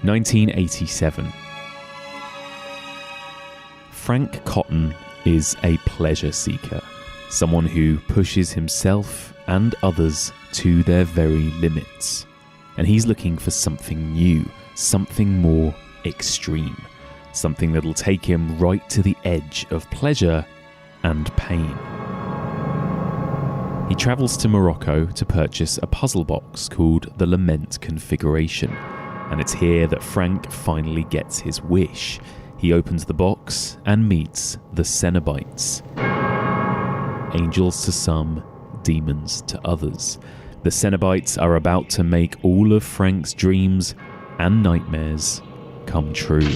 1987. Frank Cotton is a pleasure seeker, someone who pushes himself and others to their very limits. And he's looking for something new, something more extreme, something that'll take him right to the edge of pleasure and pain. He travels to Morocco to purchase a puzzle box called the Lament Configuration, and it's here that Frank finally gets his wish. He opens the box and meets the Cenobites. Angels to some, demons to others. The Cenobites are about to make all of Frank's dreams and nightmares come true.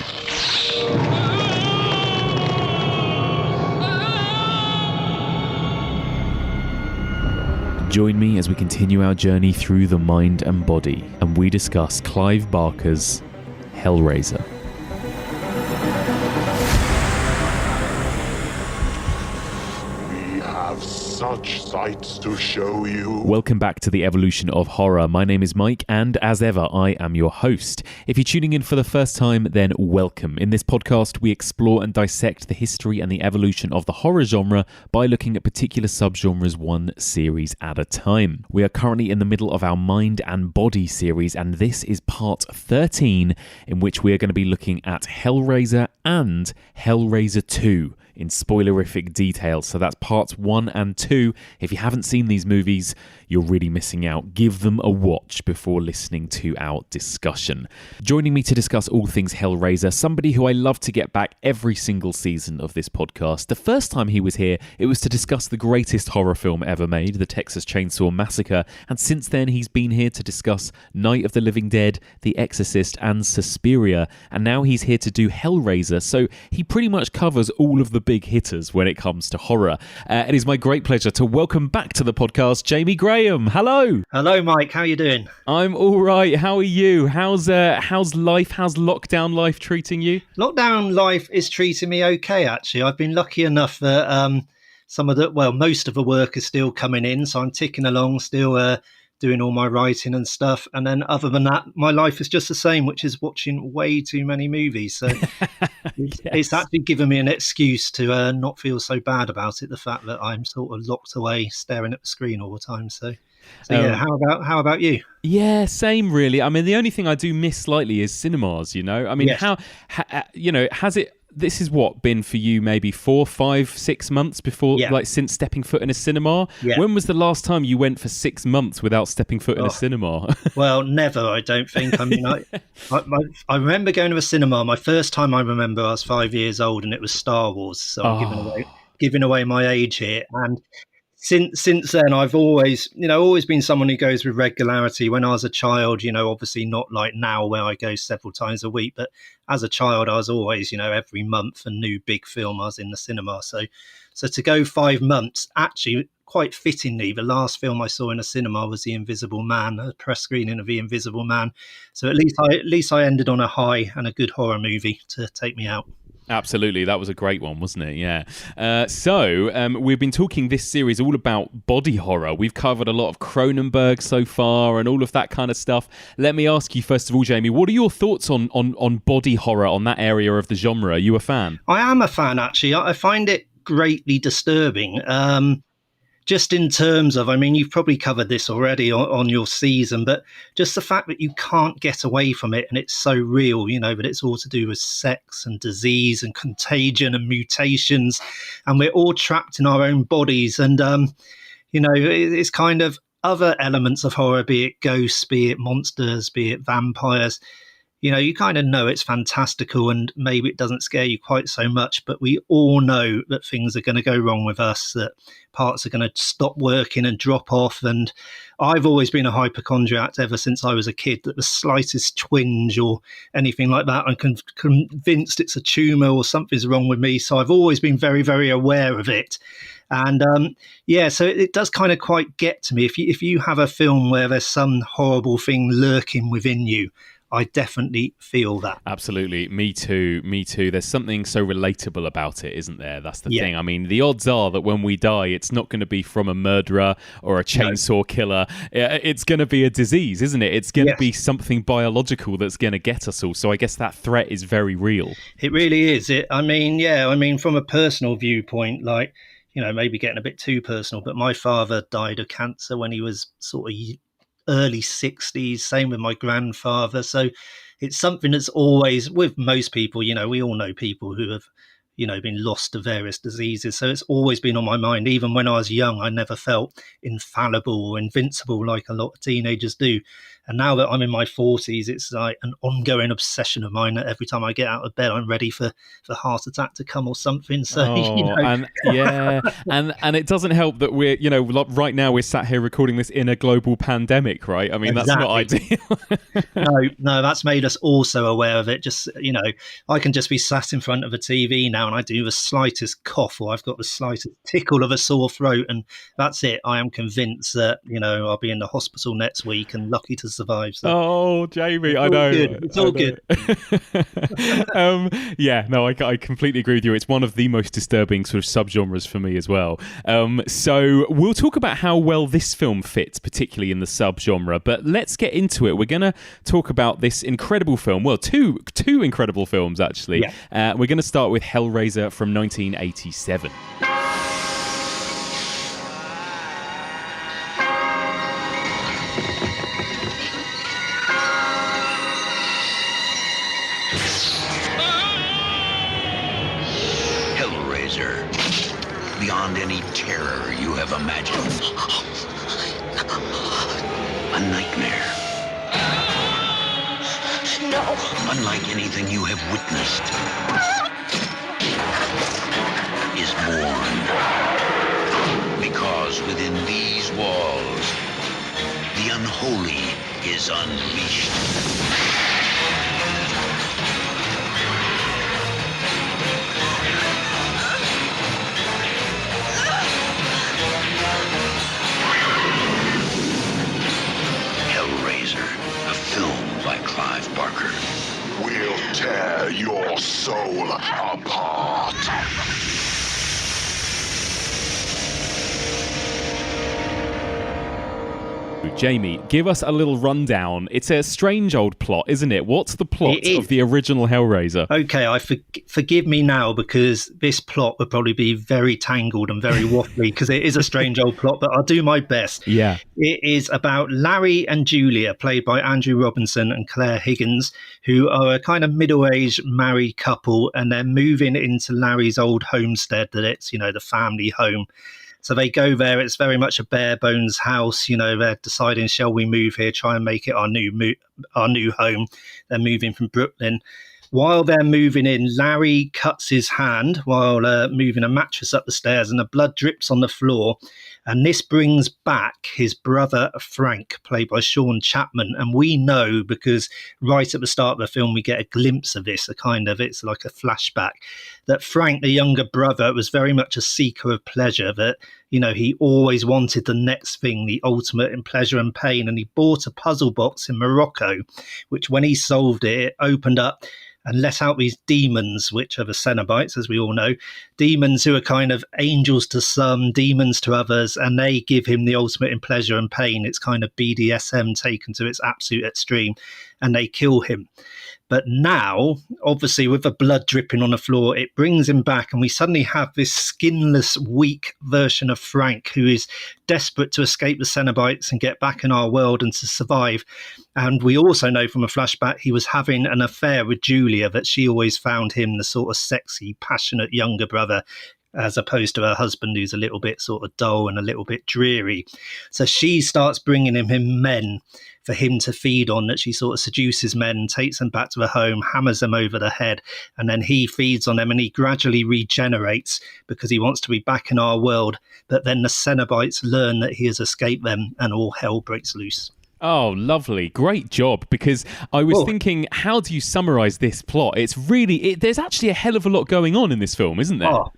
Join me as we continue our journey through the mind and body, and we discuss Clive Barker's Hellraiser. Such sights to show you. Welcome back to the Evolution of Horror. My name is Mike, and as ever, I am your host. If you're tuning in for the first time, then welcome. In this podcast, we explore and dissect the history and the evolution of the horror genre by looking at particular subgenres one series at a time. We are currently in the middle of our Mind and Body series, and this is part 13, in which we are going to be looking at Hellraiser and Hellraiser 2. In spoilerific detail. So that's parts 1 and 2. If you haven't seen these movies, you're really missing out. Give them a watch before listening to our discussion. Joining me to discuss all things Hellraiser, somebody who I love to get back every single season of this podcast. The first time he was here, it was to discuss the greatest horror film ever made, the Texas Chainsaw Massacre, and since then he's been here to discuss Night of the Living Dead, The Exorcist, and Suspiria, and now he's here to do Hellraiser, so he pretty much covers all of the big hitters when it comes to horror. It is my great pleasure to welcome back to the podcast Jamie Graham. Hello. Hello, Mike. How are you doing? I'm all right. How are you? How's life? How's lockdown life treating you? Lockdown life is treating me okay, actually. I've been lucky enough that most of the work is still coming in, so I'm ticking along, still doing all my writing and stuff. And then other than that, my life is just the same, which is watching way too many movies. So It's actually given me an excuse to not feel so bad about it, the fact that I'm sort of locked away staring at the screen all the time. So yeah, how about you? Yeah, same really. I mean, the only thing I do miss slightly is cinemas, you know? I mean, Yes. has it... This is what been for you maybe 4, 5, 6 months before, Yeah. like since stepping foot in a cinema? Yeah. When was the last time you went for 6 months without stepping foot in a cinema? Well, never, I don't think. I mean, I remember going to a cinema. My first time I remember, I was 5 years old, and it was Star Wars. So I'm giving away my age here. And since then, I've always been someone who goes with regularity. When I was a child, obviously not like now where I go several times a week, but as a child, I was always, every month a new big film I was in the cinema. So to go 5 months, actually quite fittingly, the last film I saw in a cinema was The Invisible Man, a press screening of The Invisible Man. So at least I ended on a high and a good horror movie to take me out. Absolutely, that was a great one, wasn't it? Yeah. So we've been talking this series all about body horror. We've covered a lot of Cronenberg so far and all of that kind of stuff. Let me ask you first of all, Jamie, what are your thoughts on body horror, on that area of the genre? Are you a fan? I am a fan, actually. I find it greatly disturbing. Just in terms of, I mean, you've probably covered this already on your season, but just the fact that you can't get away from it and it's so real, but it's all to do with sex and disease and contagion and mutations, and we're all trapped in our own bodies. And, it's kind of other elements of horror, be it ghosts, be it monsters, be it vampires. You kind of know it's fantastical and maybe it doesn't scare you quite so much, but we all know that things are going to go wrong with us, that parts are going to stop working and drop off. And I've always been a hypochondriac ever since I was a kid, that the slightest twinge or anything like that, I'm convinced it's a tumour or something's wrong with me. So I've always been very, very aware of it. And so it does kind of quite get to me. If you have a film where there's some horrible thing lurking within you, I definitely feel that. Absolutely. Me too. Me too. There's something so relatable about it, isn't there? That's the Yeah. thing. I mean, the odds are that when we die, it's not going to be from a murderer or a chainsaw killer. It's going to be a disease, isn't it? It's going to be something biological that's going to get us all. So I guess that threat is very real. It really is. I mean, from a personal viewpoint, like, maybe getting a bit too personal, but my father died of cancer when he was sort of early 60s, same with my grandfather. So it's something that's always, with most people, we all know people who have, been lost to various diseases. So it's always been on my mind. Even when I was young, I never felt infallible or invincible like a lot of teenagers do. And now that I'm in my 40s, it's like an ongoing obsession of mine that every time I get out of bed, I'm ready for the heart attack to come or something. So, and it doesn't help that we're, right now we're sat here recording this in a global pandemic, right? I mean, exactly. That's not ideal. No, that's made us also aware of it. Just, I can just be sat in front of a TV now and I do the slightest cough or I've got the slightest tickle of a sore throat. And that's it. I am convinced that, I'll be in the hospital next week and lucky to survive. So. Oh, Jamie, I know. It's all good. I completely agree with you. It's one of the most disturbing sort of subgenres for me as well. So we'll talk about how well this film fits, particularly in the subgenre, but let's get into it. We're going to talk about this incredible film. Well, two incredible films, actually. Yeah. We're going to start with Hellraiser from 1987. Beyond any terror you have imagined. A nightmare. No. Unlike anything you have witnessed, is born. Because within these walls, the unholy is unleashed. We'll tear your soul apart. Jamie, give us a little rundown. It's a strange old plot, isn't it? What's the plot of the original Hellraiser? Okay, forgive me now because this plot would probably be very tangled and very waffly because it is a strange old plot, but I'll do my best. Yeah. It is about Larry and Julia, played by Andrew Robinson and Claire Higgins, who are a kind of middle-aged married couple, and they're moving into Larry's old homestead that it's, the family home. So they go there. It's very much a bare bones house. They're deciding, shall we move here, try and make it our new home. They're moving from Brooklyn. While they're moving in, Larry cuts his hand while moving a mattress up the stairs and the blood drips on the floor. And this brings back his brother, Frank, played by Sean Chapman. And we know because right at the start of the film, we get a glimpse of this, it's like a flashback, that Frank, the younger brother, was very much a seeker of pleasure, that, he always wanted the next thing, the ultimate in pleasure and pain. And he bought a puzzle box in Morocco, which when he solved it, it opened up and let out these demons, which are the Cenobites, as we all know, demons who are kind of angels to some, demons to others, and they give him the ultimate in pleasure and pain. It's kind of BDSM taken to its absolute extreme, and they kill him. But now, obviously, with the blood dripping on the floor, it brings him back, and we suddenly have this skinless, weak version of Frank who is desperate to escape the Cenobites and get back in our world and to survive. And we also know from a flashback he was having an affair with Julia, that she always found him the sort of sexy, passionate younger brother, as opposed to her husband who's a little bit sort of dull and a little bit dreary. So she starts bringing him men for him to feed on, that she sort of seduces men, takes them back to her home, hammers them over the head, and then he feeds on them and he gradually regenerates because he wants to be back in our world. But then the Cenobites learn that he has escaped them and all hell breaks loose. Oh, lovely. Great job. Because I was thinking, how do you summarize this plot? It's really, there's actually a hell of a lot going on in this film, isn't there? Oh.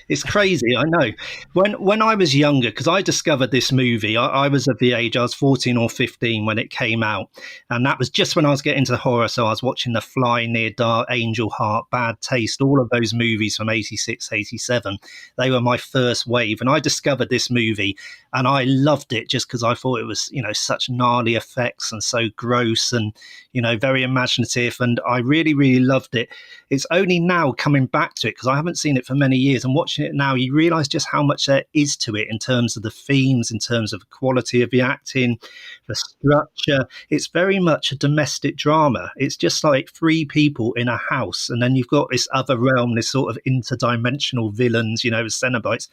It's crazy, I know. When I was younger, because I discovered this movie, I was of the age, I was 14 or 15 when it came out. And that was just when I was getting into horror. So I was watching The Fly, Near Dark, Angel Heart, Bad Taste, all of those movies from 86, 87. They were my first wave. And I discovered this movie and I loved it just because I thought it was, such gnarly effects and so gross and, very imaginative. And I really, really loved it. It's only now coming back to it because I haven't seen it for many years, and watching it now, you realize just how much there is to it in terms of the themes, in terms of the quality of the acting, the structure. It's very much a domestic drama. It's just like three people in a house, and then you've got this other realm, this sort of interdimensional villains, Cenobites.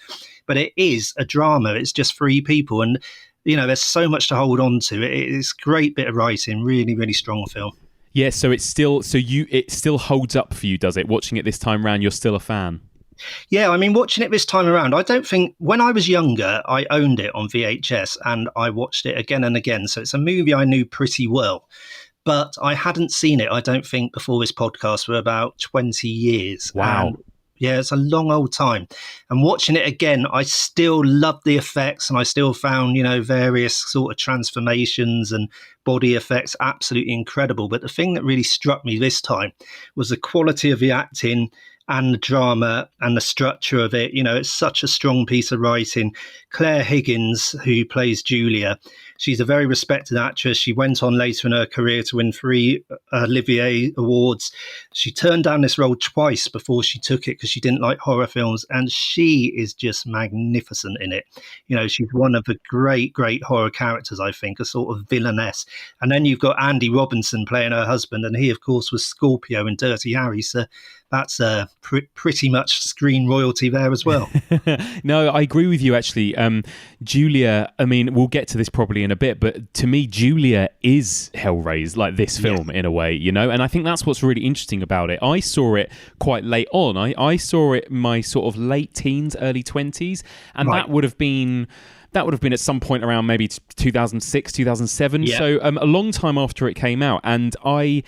But it is a drama. It's just three people, and there's so much to hold on to. It's a great bit of writing, really, really strong film. Yeah, so it still holds up for you, does it? Watching it this time around, you're still a fan. Yeah, I mean, watching it this time around, I don't think, when I was younger, I owned it on VHS and I watched it again and again. So it's a movie I knew pretty well. But I hadn't seen it, I don't think, before this podcast for about 20 years. Wow. And yeah, it's a long old time. And watching it again, I still loved the effects, and I still found, various sort of transformations and body effects absolutely incredible. But the thing that really struck me this time was the quality of the acting and the drama and the structure of it. It's such a strong piece of writing. Claire Higgins, who plays Julia, she's a very respected actress. She went on later in her career to win 3 Olivier Awards. She turned down this role twice before she took it because she didn't like horror films, and she is just magnificent in it. She's one of the great, great horror characters, I think, a sort of villainess. And then you've got Andy Robinson playing her husband, and he, of course, was Scorpio in Dirty Harry. So that's pretty much screen royalty there as well. No, I agree with you, actually. Julia, I mean, we'll get to this probably in a bit, but to me, Julia is Hellraiser, like this film, in a way, and I think that's what's really interesting about it. I saw it quite late on. I saw it in my sort of late teens, early 20s, and Right. that would have been at some point around maybe 2006, 2007. Yeah. So a long time after it came out. And I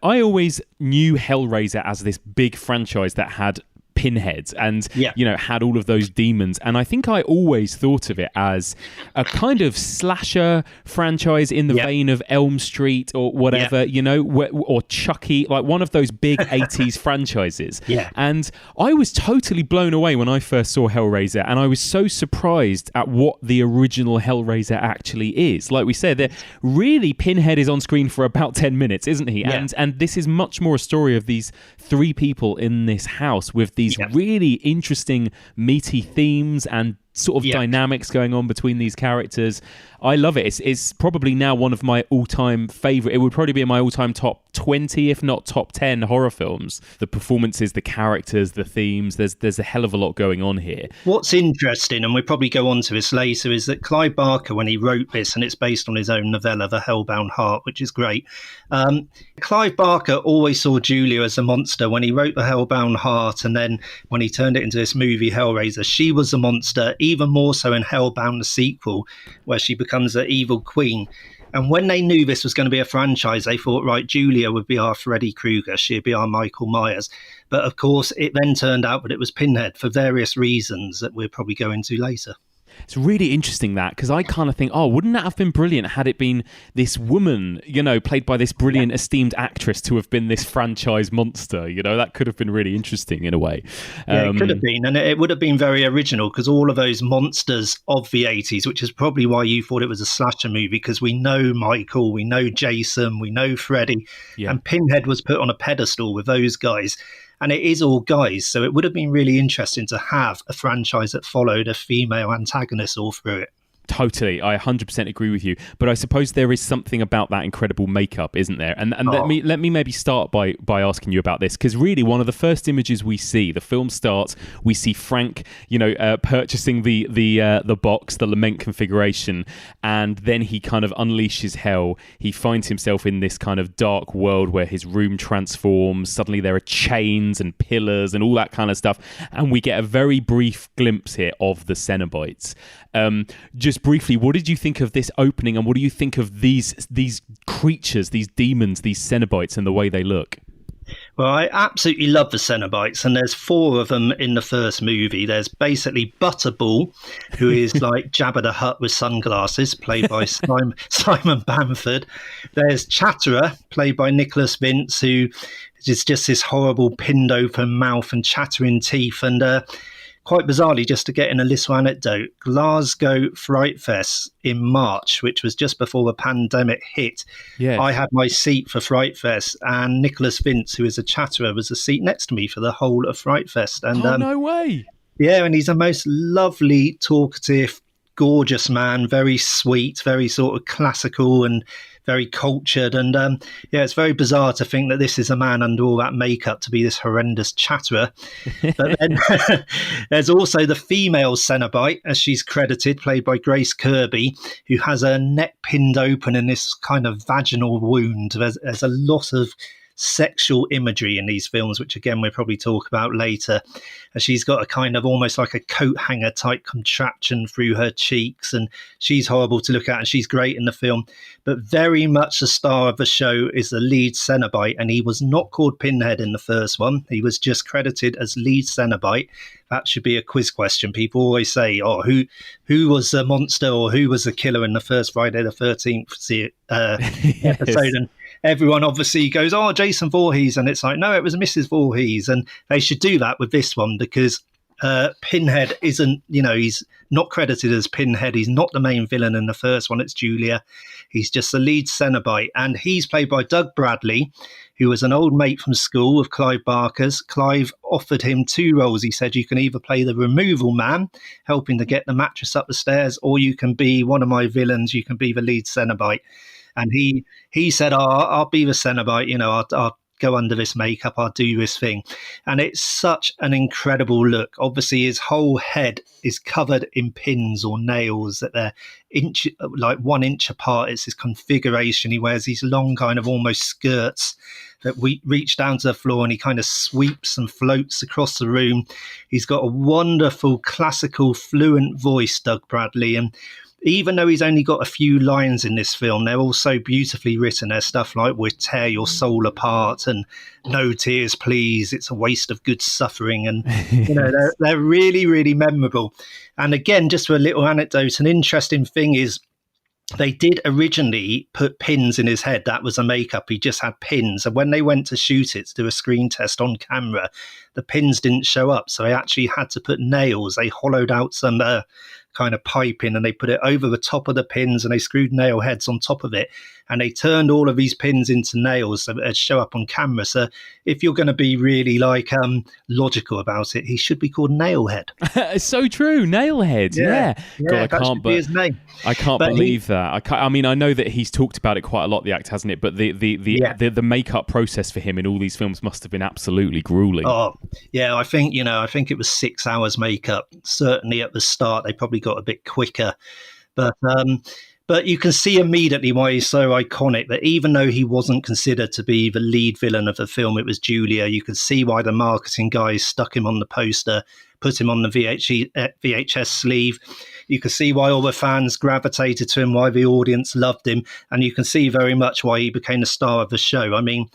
always knew Hellraiser as this big franchise that had pinheads and had all of those demons, and I think I always thought of it as a kind of slasher franchise in the vein of Elm Street or whatever, or Chucky, like one of those big 80s franchises. And I was totally blown away when I first saw Hellraiser, and I was so surprised at what the original Hellraiser actually is. Like we said, really Pinhead is on screen for about 10 minutes, isn't he? And this is much more a story of these 3 people in this house with these really interesting, meaty themes and sort of dynamics going on between these characters. I love it. It's probably now one of my all-time favorite. It would probably be in my all-time top 20, if not top 10 horror films. The performances, the characters, the themes, there's a hell of a lot going on here. What's interesting, and we'll probably go on to this later, is that Clive Barker, when he wrote this, and it's based on his own novella, The Hellbound Heart, which is great, Clive Barker always saw Julia as a monster. When he wrote The Hellbound Heart, and then when he turned it into this movie, Hellraiser, she was a monster, even more so in Hellbound, the sequel, where she becomes an evil queen. And when they knew this was going to be a franchise, they thought, right, Julia would be our Freddy Krueger, she'd be our Michael Myers. But of course, it then turned out that it was Pinhead for various reasons that we'll probably go into later. It's really interesting that, because I kind of think, wouldn't that have been brilliant had it been this woman, played by this brilliant, esteemed actress to have been this franchise monster? That could have been really interesting in a way. Yeah, it could have been, and it would have been very original, because all of those monsters of the 80s, which is probably why you thought it was a slasher movie, because we know Michael, we know Jason, we know Freddy, and Pinhead was put on a pedestal with those guys. And it is all guys, so it would have been really interesting to have a franchise that followed a female antagonist all through it. Totally, I 100% agree with you. But I suppose there is something about that incredible makeup, isn't there? And let me maybe start by asking you about this, because really one of the first images we see, the film starts, we see Frank, purchasing the box, the lament configuration, and then he kind of unleashes hell. He finds himself in this kind of dark world where his room transforms. Suddenly there are chains and pillars and all that kind of stuff, and we get a very brief glimpse here of the Cenobites. Just briefly, what did you think of this opening, and what do you think of these creatures, these demons, these Cenobites, and the way they look? Well, I absolutely love the Cenobites, and there's 4 of them in the first movie. There's basically Butterball, who is like Jabba the Hutt with sunglasses, played by Simon Bamford. There's Chatterer, played by Nicholas Vince, who is just this horrible pinned open mouth and chattering teeth. And quite bizarrely, just to get in a little anecdote, Glasgow Fright Fest in March, which was just before the pandemic hit, Yes. I had my seat for Fright Fest, and Nicholas Vince, who is a chatterer, was the seat next to me for the whole of Fright Fest. And no way. yeah, and he's a most lovely, talkative, gorgeous man, very sweet, very sort of classical and very cultured. And yeah, it's very bizarre to think that this is a man under all that makeup to be this horrendous chatterer. But then there's also the female Cenobite, as she's credited, played by Grace Kirby, who has her neck pinned open in this kind of vaginal wound. There's a lot of sexual imagery in these films, which again we'll probably talk about later. And she's got a kind of almost like a coat hanger type contraption through her cheeks, and she's horrible to look at, and she's great in the film. But very much the star of the show is the lead Cenobite, and he was not called Pinhead in the first one. He was just credited as lead Cenobite. That should be a quiz question. People always say, oh, who was the monster or who was the killer in the first Friday the 13th episode? And everyone obviously goes, oh, Jason Voorhees. And it's like, no, it was Mrs. Voorhees. And they should do that with this one, because Pinhead isn't, he's not credited as Pinhead. He's not the main villain in the first one. It's Julia. He's just the lead Cenobite. And he's played by Doug Bradley, who was an old mate from school of Clive Barker's. Clive offered him 2 roles. He said, you can either play the removal man, helping to get the mattress up the stairs, or you can be one of my villains. You can be the lead Cenobite. And he said, I'll be the Cenobite, I'll go under this makeup, I'll do this thing. And it's such an incredible look. Obviously, his whole head is covered in pins or nails that they're like 1 inch apart. It's his configuration. He wears these long kind of almost skirts that reach down to the floor, and he kind of sweeps and floats across the room. He's got a wonderful, classical, fluent voice, Doug Bradley. And even though he's only got a few lines in this film, they're all so beautifully written. There's stuff like, we'll tear your soul apart, and no tears, please. It's a waste of good suffering. And, they're really, really memorable. And again, just for a little anecdote, an interesting thing is they did originally put pins in his head. That was a makeup. He just had pins. And when they went to shoot it, to do a screen test on camera, the pins didn't show up. So they actually had to put nails. They hollowed out some kind of piping, and they put it over the top of the pins, and they screwed nail heads on top of it, and they turned all of these pins into nails so that they'd show up on camera. So if you're going to be really logical about it, he should be called Nailhead. It's so true, Nailhead. Yeah. God, that should be his name. I can't believe that. I mean, I know that he's talked about it quite a lot, the actor, hasn't it? But the makeup process for him in all these films must have been absolutely grueling. Oh yeah, I think it was 6 hours makeup. Certainly at the start, they probably got a bit quicker, but you can see immediately why he's so iconic, that even though he wasn't considered to be the lead villain of the film, it was Julia. You can see why the marketing guys stuck him on the poster, put him on the VHS sleeve. You can see why all the fans gravitated to him, why the audience loved him, and you can see very much why he became the star of the show. I mean,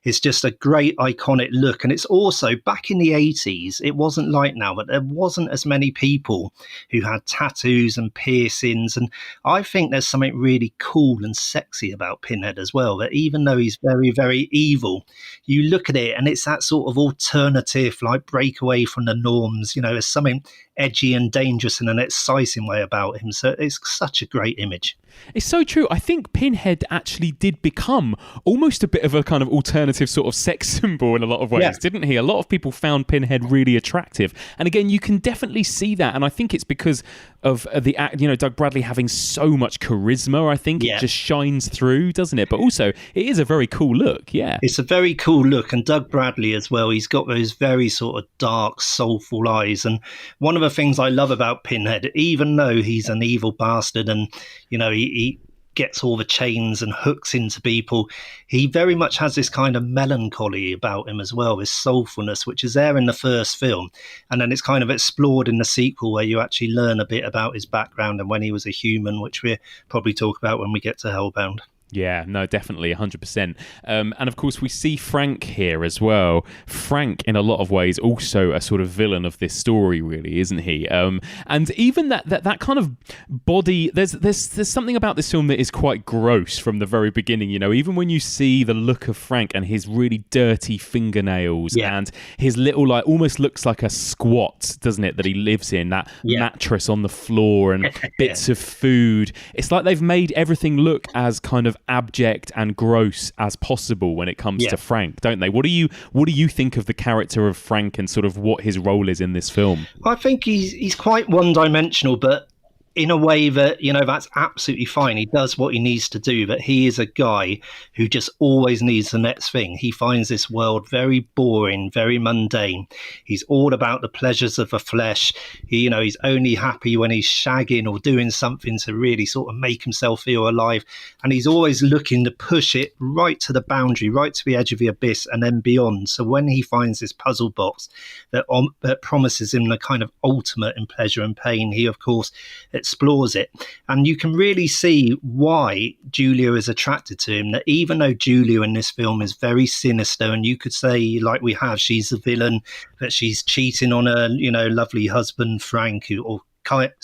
it's just a great iconic look. And it's also, back in the 80s, it wasn't like now, but there wasn't as many people who had tattoos and piercings. And I think there's something really cool and sexy about Pinhead as well, that even though he's very, very evil, you look at it and it's that sort of alternative, like break away from the norms. There's something edgy and dangerous in an exciting way about him. So it's such a great image. It's so true. I think Pinhead actually did become almost a bit of a kind of alternative sort of sex symbol in a lot of ways, didn't he? A lot of people found Pinhead really attractive. And again, you can definitely see that. And I think it's because of the act, Doug Bradley having so much charisma. I think it just shines through, doesn't it? But also, it is a very cool look. Yeah. It's a very cool look. And Doug Bradley as well, he's got those very sort of dark, soulful eyes. And one of the things I love about Pinhead, even though he's an evil bastard and, he gets all the chains and hooks into people, he very much has this kind of melancholy about him as well, this soulfulness, which is there in the first film. And then it's kind of explored in the sequel, where you actually learn a bit about his background and when he was a human, which we'll probably talk about when we get to Hellbound. Yeah, no, definitely, 100%. And of course, we see Frank here as well. Frank, in a lot of ways, also a sort of villain of this story, really, isn't he? And even that kind of body, there's something about this film that is quite gross from the very beginning. You know, even when you see the look of Frank and his really dirty fingernails and his little, like, almost looks like a squat, doesn't it? That he lives in, that mattress on the floor and bits of food. It's like they've made everything look as kind of abject and gross as possible when it comes to Frank, don't they? What do you think of the character of Frank and sort of what his role is in this film? I think he's quite one-dimensional, but in a way that, you know, that's absolutely fine. He does what he needs to do, but he is a guy who just always needs the next thing. He finds this world very boring, very mundane. He's all about the pleasures of the flesh. He's only happy when he's shagging or doing something to really sort of make himself feel alive. And he's always looking to push it right to the boundary, right to the edge of the abyss and then beyond. So when he finds this puzzle box that promises him the kind of ultimate in pleasure and pain, he, of course, explores it. And you can really see why Julia is attracted to him, that even though Julia in this film is very sinister, and you could say, like we have, she's the villain, that she's cheating on her, lovely husband, Frank,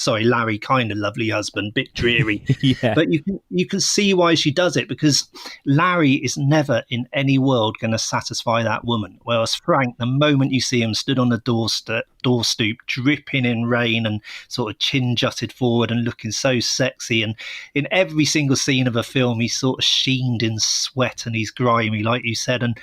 Larry, kind of lovely husband, bit dreary. But you can see why she does it, because Larry is never in any world going to satisfy that woman. Whereas Frank, the moment you see him stood on the doorstoop, dripping in rain and sort of chin jutted forward and looking so sexy, and in every single scene of a film, he's sort of sheened in sweat and he's grimy, like you said, and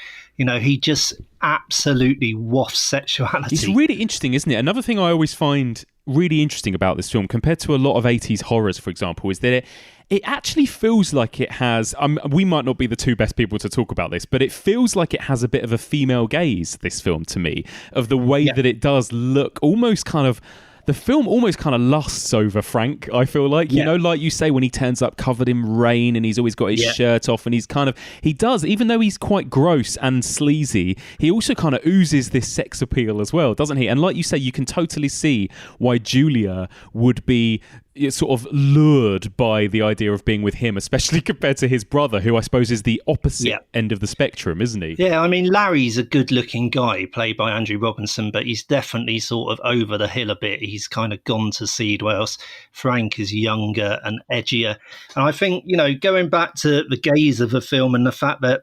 he just absolutely wafts sexuality. It's really interesting, isn't it? Another thing I always find really interesting about this film, compared to a lot of 80s horrors, for example, is that it actually feels like it has... we might not be the two best people to talk about this, but it feels like it has a bit of a female gaze, this film, to me, of the way that it does look almost kind of... The film almost kind of lusts over Frank, I feel like. Like you say, when he turns up covered in rain and he's always got his shirt off, and he does, even though he's quite gross and sleazy, he also kind of oozes this sex appeal as well, doesn't he? And like you say, you can totally see why Julia would be sort of lured by the idea of being with him, especially compared to his brother, who I suppose is the opposite end of the spectrum, isn't he? Yeah, I mean, Larry's a good-looking guy, played by Andrew Robinson, but he's definitely sort of over the hill a bit. He's kind of gone to seed, whereas Frank is younger and edgier. And I think, going back to the gaze of the film and the fact that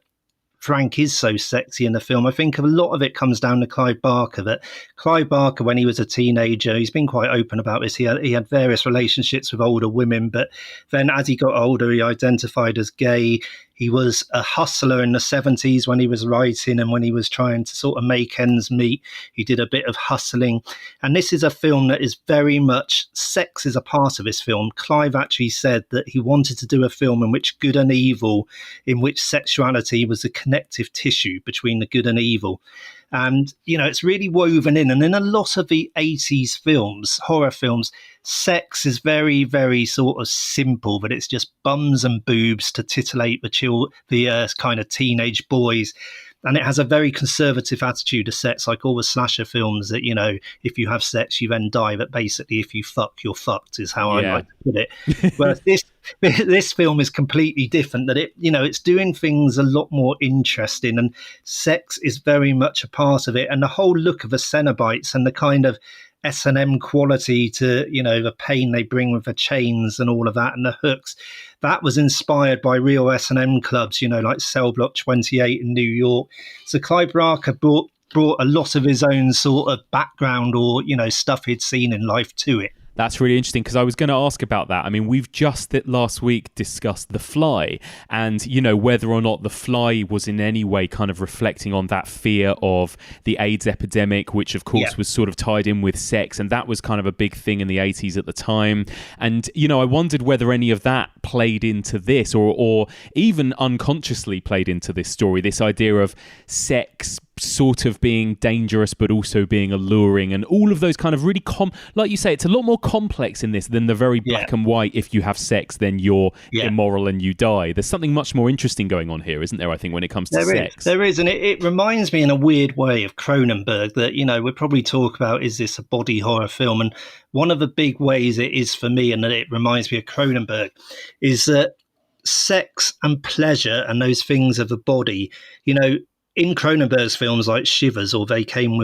Frank is so sexy in the film, I think a lot of it comes down to Clive Barker. That Clive Barker, when he was a teenager, he's been quite open about this. He had various relationships with older women, but then as he got older, he identified as gay. He was a hustler in the 70s when he was writing and when he was trying to sort of make ends meet. He did a bit of hustling. And this is a film that is very much, sex is a part of this film. Clive actually said that he wanted to do a film in which good and evil, in which sexuality was a connective tissue between the good and evil. And, it's really woven in. And in a lot of the 80s films, horror films, sex is very, very sort of simple, but it's just bums and boobs to titillate the kind of teenage boys. And it has a very conservative attitude to sex, like all the slasher films that, if you have sex, you then die. But basically, if you fuck, you're fucked, is how I like to put it. Whereas this film is completely different, that it's doing things a lot more interesting, and sex is very much a part of it. And the whole look of the Cenobites and the kind of S&M quality to, the pain they bring with the chains and all of that and the hooks, that was inspired by real S&M clubs, like Cell Block 28 in New York. So Clive Barker brought a lot of his own sort of background or, stuff he'd seen in life to it. That's really interesting, because I was going to ask about that. I mean, we've just last week discussed The Fly, and, whether or not The Fly was in any way kind of reflecting on that fear of the AIDS epidemic, which, of course, was sort of tied in with sex, and that was kind of a big thing in the 80s at the time. And, I wondered whether any of that played into this, or even unconsciously played into this story, this idea of sex sort of being dangerous but also being alluring, and all of those kind of really like you say, it's a lot more complex in this than the very black and white, if you have sex then you're immoral and you die. There's something much more interesting going on here, isn't there, I think, when it comes to sex? There is, and it reminds me in a weird way of Cronenberg, that we'll probably talk about, is this a body horror film? And one of the big ways it is for me, and that it reminds me of Cronenberg, is that sex and pleasure and those things of the body, in Cronenberg's films like Shivers or They Came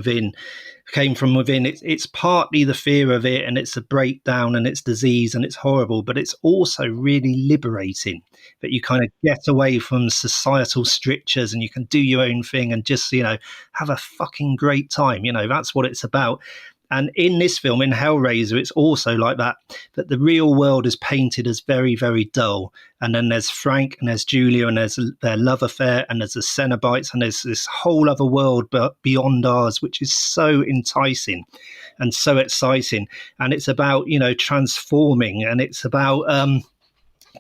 From Within, it's partly the fear of it, and it's a breakdown, and it's disease, and it's horrible, but it's also really liberating that you kind of get away from societal strictures and you can do your own thing and just, have a fucking great time. That's what it's about. And in this film, in Hellraiser, it's also like that the real world is painted as very, very dull. And then there's Frank and there's Julia and there's their love affair and there's the Cenobites and there's this whole other world but beyond ours, which is so enticing and so exciting. And it's about, transforming, and it's about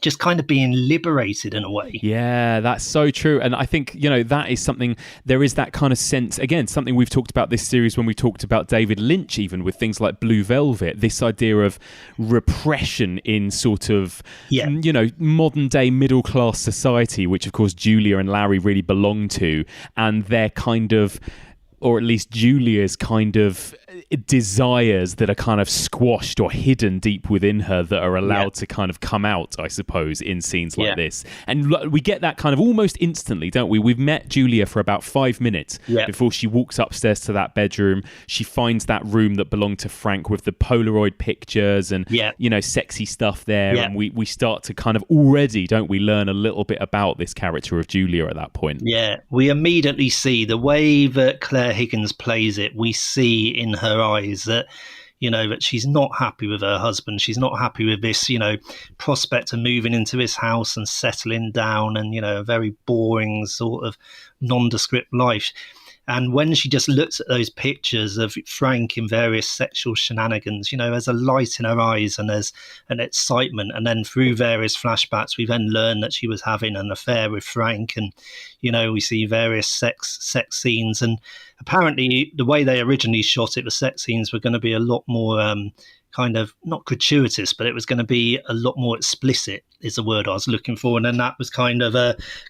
just kind of being liberated in a way. Yeah, that's so true. And I think, that is something, there is that kind of sense, again, something we've talked about this series when we talked about David Lynch, even with things like Blue Velvet, this idea of repression in sort of, modern day middle class society, which of course Julia and Larry really belong to, and their kind of, or at least Julia's kind of desires that are kind of squashed or hidden deep within her that are allowed to kind of come out, I suppose, in scenes like this. And we get that kind of almost instantly, don't we? We've met Julia for about 5 minutes before she walks upstairs to that bedroom. She finds that room that belonged to Frank with the Polaroid pictures and, sexy stuff there. And we start to kind of already, don't we, learn a little bit about this character of Julia at that point. Yeah, we immediately see the way that Claire Higgins plays it. We see in her eyes that that she's not happy with her husband. She's not happy with this prospect of moving into his house and settling down and a very boring sort of nondescript life. And when she just looks at those pictures of Frank in various sexual shenanigans, there's a light in her eyes and there's an excitement. And then through various flashbacks, we then learn that she was having an affair with Frank. And, we see various sex scenes. And apparently the way they originally shot it, the sex scenes were going to be a lot more kind of not gratuitous, but it was going to be a lot more explicit is the word I was looking for. And then that was kind of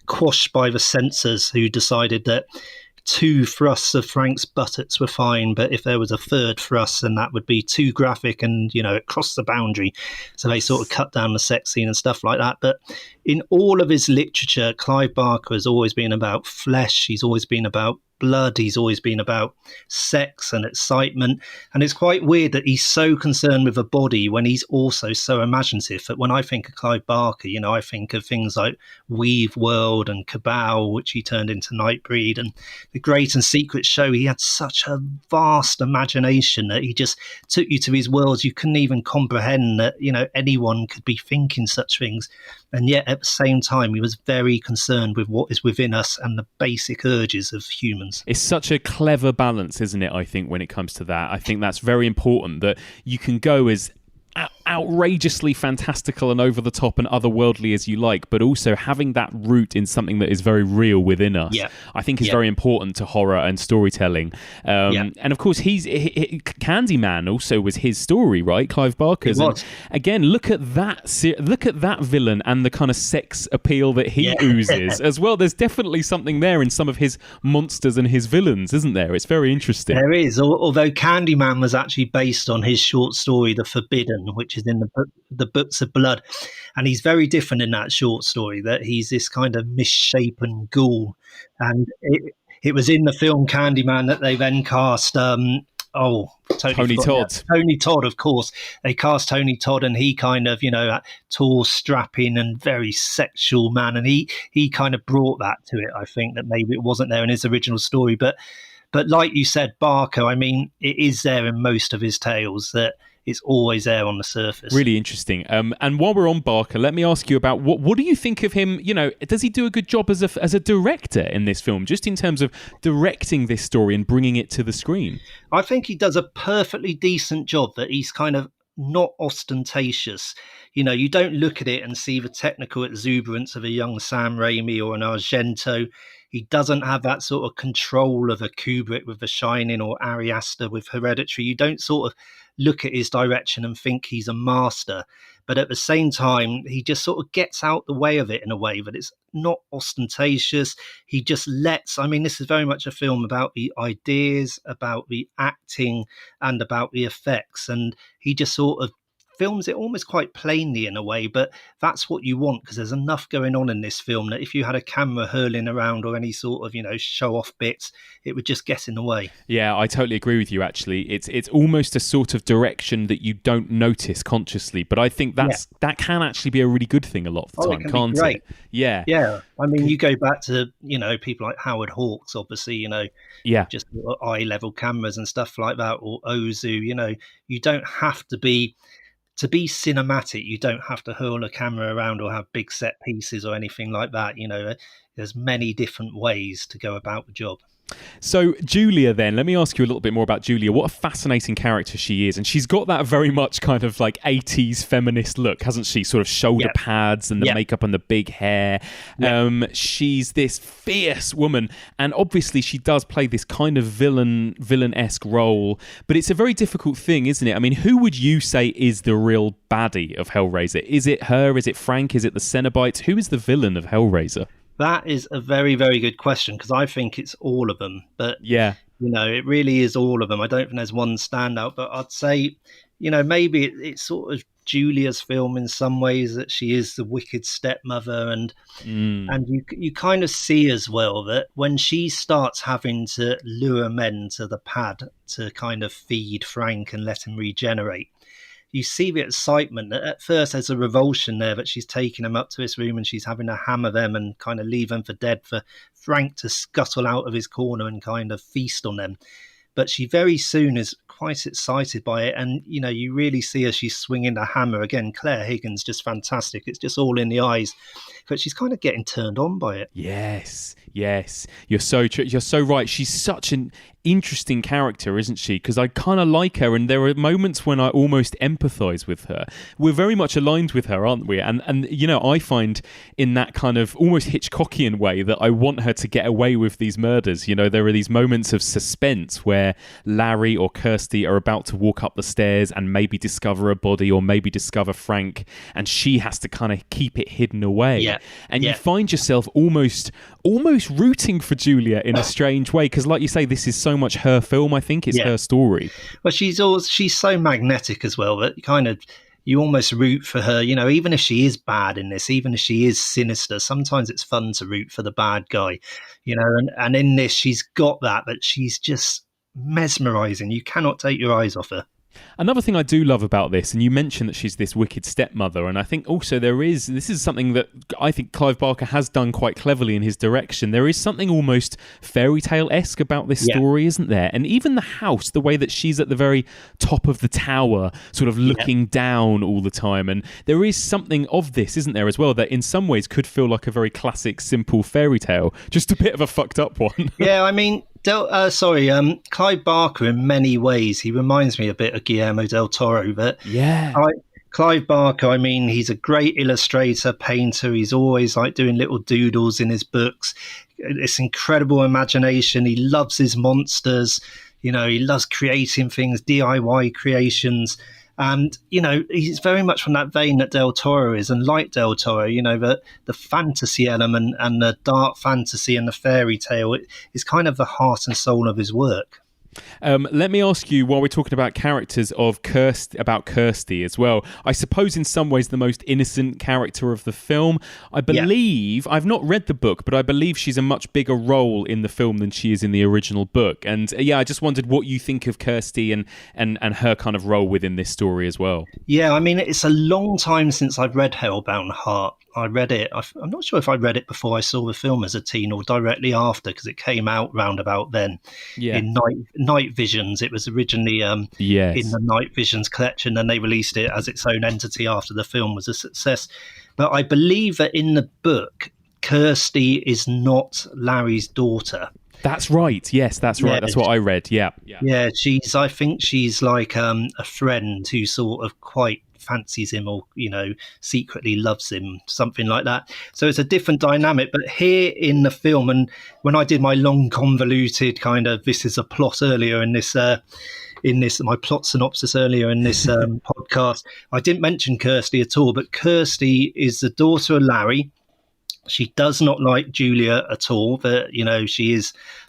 quashed by the censors, who decided that 2 thrusts of Frank's buttocks were fine, but if there was a third thrust, then that would be too graphic and, it crossed the boundary. So they sort of cut down the sex scene and stuff like that. But in all of his literature, Clive Barker has always been about flesh. He's always been about blood. He's always been about sex and excitement. And it's quite weird that he's so concerned with the body when he's also so imaginative. But when I think of Clive Barker, I think of things like Weave World and Cabal, which he turned into Nightbreed, and The Great and Secret Show. He had such a vast imagination that he just took you to these worlds you couldn't even comprehend that, anyone could be thinking such things. And yet at the same time, he was very concerned with what is within us and the basic urges of humans. It's such a clever balance, isn't it, I think, when it comes to that. I think that's very important, that you can go as outrageously fantastical and over the top and otherworldly as you like, but also having that root in something that is very real within us, I think is very important to horror and storytelling. And of course, Candyman also was his story, right? Clive Barker's. And again, look at that villain and the kind of sex appeal that he oozes as well. There's definitely something there in some of his monsters and his villains, isn't there? It's very interesting. There is, although Candyman was actually based on his short story, The Forbidden, which is in the Books of Blood, and he's very different in that short story, that he's this kind of misshapen ghoul. And it was in the film Candyman that they then cast Tony Todd. Tony Todd, of course. They cast Tony Todd, and he kind of, that tall, strapping and very sexual man, and he kind of brought that to it. I think that maybe it wasn't there in his original story, but like you said, Barker, I mean, it is there in most of his tales, that it's always there on the surface. Really interesting. And while we're on Barker, let me ask you about what do you think of him? Does he do a good job as a director in this film, just in terms of directing this story and bringing it to the screen? I think he does a perfectly decent job, that he's kind of not ostentatious. You don't look at it and see the technical exuberance of a young Sam Raimi or an Argento. He doesn't have that sort of control of a Kubrick with The Shining or Ari Aster with Hereditary. You don't sort of look at his direction and think he's a master. But at the same time, he just sort of gets out the way of it in a way that it's not ostentatious. He just this is very much a film about the ideas, about the acting, and about the effects. And he just sort of films it almost quite plainly in a way, but that's what you want, because there's enough going on in this film that if you had a camera hurling around or any sort of, show off bits, it would just get in the way. Yeah, I totally agree with you, actually. It's almost a sort of direction that you don't notice consciously, but I think that can actually be a really good thing a lot of the time, it can can't be great. it? Yeah. Yeah. I mean, you go back to, people like Howard Hawks, obviously, just eye level cameras and stuff like that, or Ozu, you don't have to be cinematic. You don't have to hurl a camera around or have big set pieces or anything like that. There's many different ways to go about the job. So Julia, then, let me ask you a little bit more about Julia. What a fascinating character she is. And she's got that very much kind of like 80s feminist look, hasn't she? Sort of shoulder pads and the makeup and the big hair. She's this fierce woman. And obviously she does play this kind of villain-esque role. But it's a very difficult thing, isn't it? I mean, who would you say is the real baddie of Hellraiser? Is it her? Is it Frank? Is it the Cenobites? Who is the villain of Hellraiser? That is a very, very good question, because I think it's all of them. But, it really is all of them. I don't think there's one standout, but I'd say, maybe it's sort of Julia's film in some ways, that she is the wicked stepmother. And you kind of see as well that when she starts having to lure men to the pad to kind of feed Frank and let him regenerate, you see the excitement. At first there's a revulsion there, that she's taking them up to this room and she's having to hammer them and kind of leave them for dead for Frank to scuttle out of his corner and kind of feast on them. But she very soon is quite excited by it. And, you really see her, she's swinging the hammer. Again, Claire Higgins, just fantastic. It's just all in the eyes. But she's kind of getting turned on by it. Yes. You're so true. You're so right. She's such an interesting character, isn't she? Because I kind of like her, and there are moments when I almost empathise with her. We're very much aligned with her, aren't we? And I find in that kind of almost Hitchcockian way that I want her to get away with these murders. There are these moments of suspense where Larry or Kirsty are about to walk up the stairs and maybe discover a body or maybe discover Frank, and she has to kind of keep it hidden away. And you find yourself almost rooting for Julia in a strange way, because like you say, this is so much her film. I think it's her story. Well, she's so magnetic as well that you almost root for her, even if she is bad in this, even if she is sinister, sometimes it's fun to root for the bad guy, and in this she's got that, but she's just mesmerizing. You cannot take your eyes off her. Another thing I do love about this, and you mentioned that she's this wicked stepmother, and I think also this is something that I think Clive Barker has done quite cleverly in his direction. There is something almost fairy tale-esque about this story, isn't there? And even the house, the way that she's at the very top of the tower, sort of looking down all the time, and there is something of this, isn't there, as well, that in some ways could feel like a very classic, simple fairy tale, just a bit of a fucked up one. Yeah, I mean, Clive Barker, in many ways, he reminds me a bit of Guillermo del Toro. But Clive Barker, I mean, he's a great illustrator, painter. He's always like doing little doodles in his books. It's incredible imagination. He loves his monsters. He loves creating things, DIY creations. And, he's very much from that vein that Del Toro is. And like Del Toro, the fantasy element and the dark fantasy and the fairy tale is kind of the heart and soul of his work. Let me ask you, while we're talking about characters, about Kirsty as well. I suppose in some ways the most innocent character of the film. I believe, I've not read the book, but I believe she's a much bigger role in the film than she is in the original book. And I just wondered what you think of Kirsty and her kind of role within this story as well. Yeah, I mean, it's a long time since I've read Hellbound Heart. I read it. I'm not sure if I read it before I saw the film as a teen or directly after, because it came out round about then in Night Visions. It was originally in the Night Visions collection, and they released it as its own entity after the film was a success. But I believe that in the book, Kirsty is not Larry's daughter. That's right. Yes, that's right. That's what I read. Yeah. I think she's like a friend who sort of quite fancies him or, secretly loves him, something like that. So it's a different dynamic. But here in the film, and when I did my long convoluted kind of this is a plot earlier in this my plot synopsis earlier in this podcast, I didn't mention Kirsty at all. But Kirsty is the daughter of Larry. She does not like Julia at all. That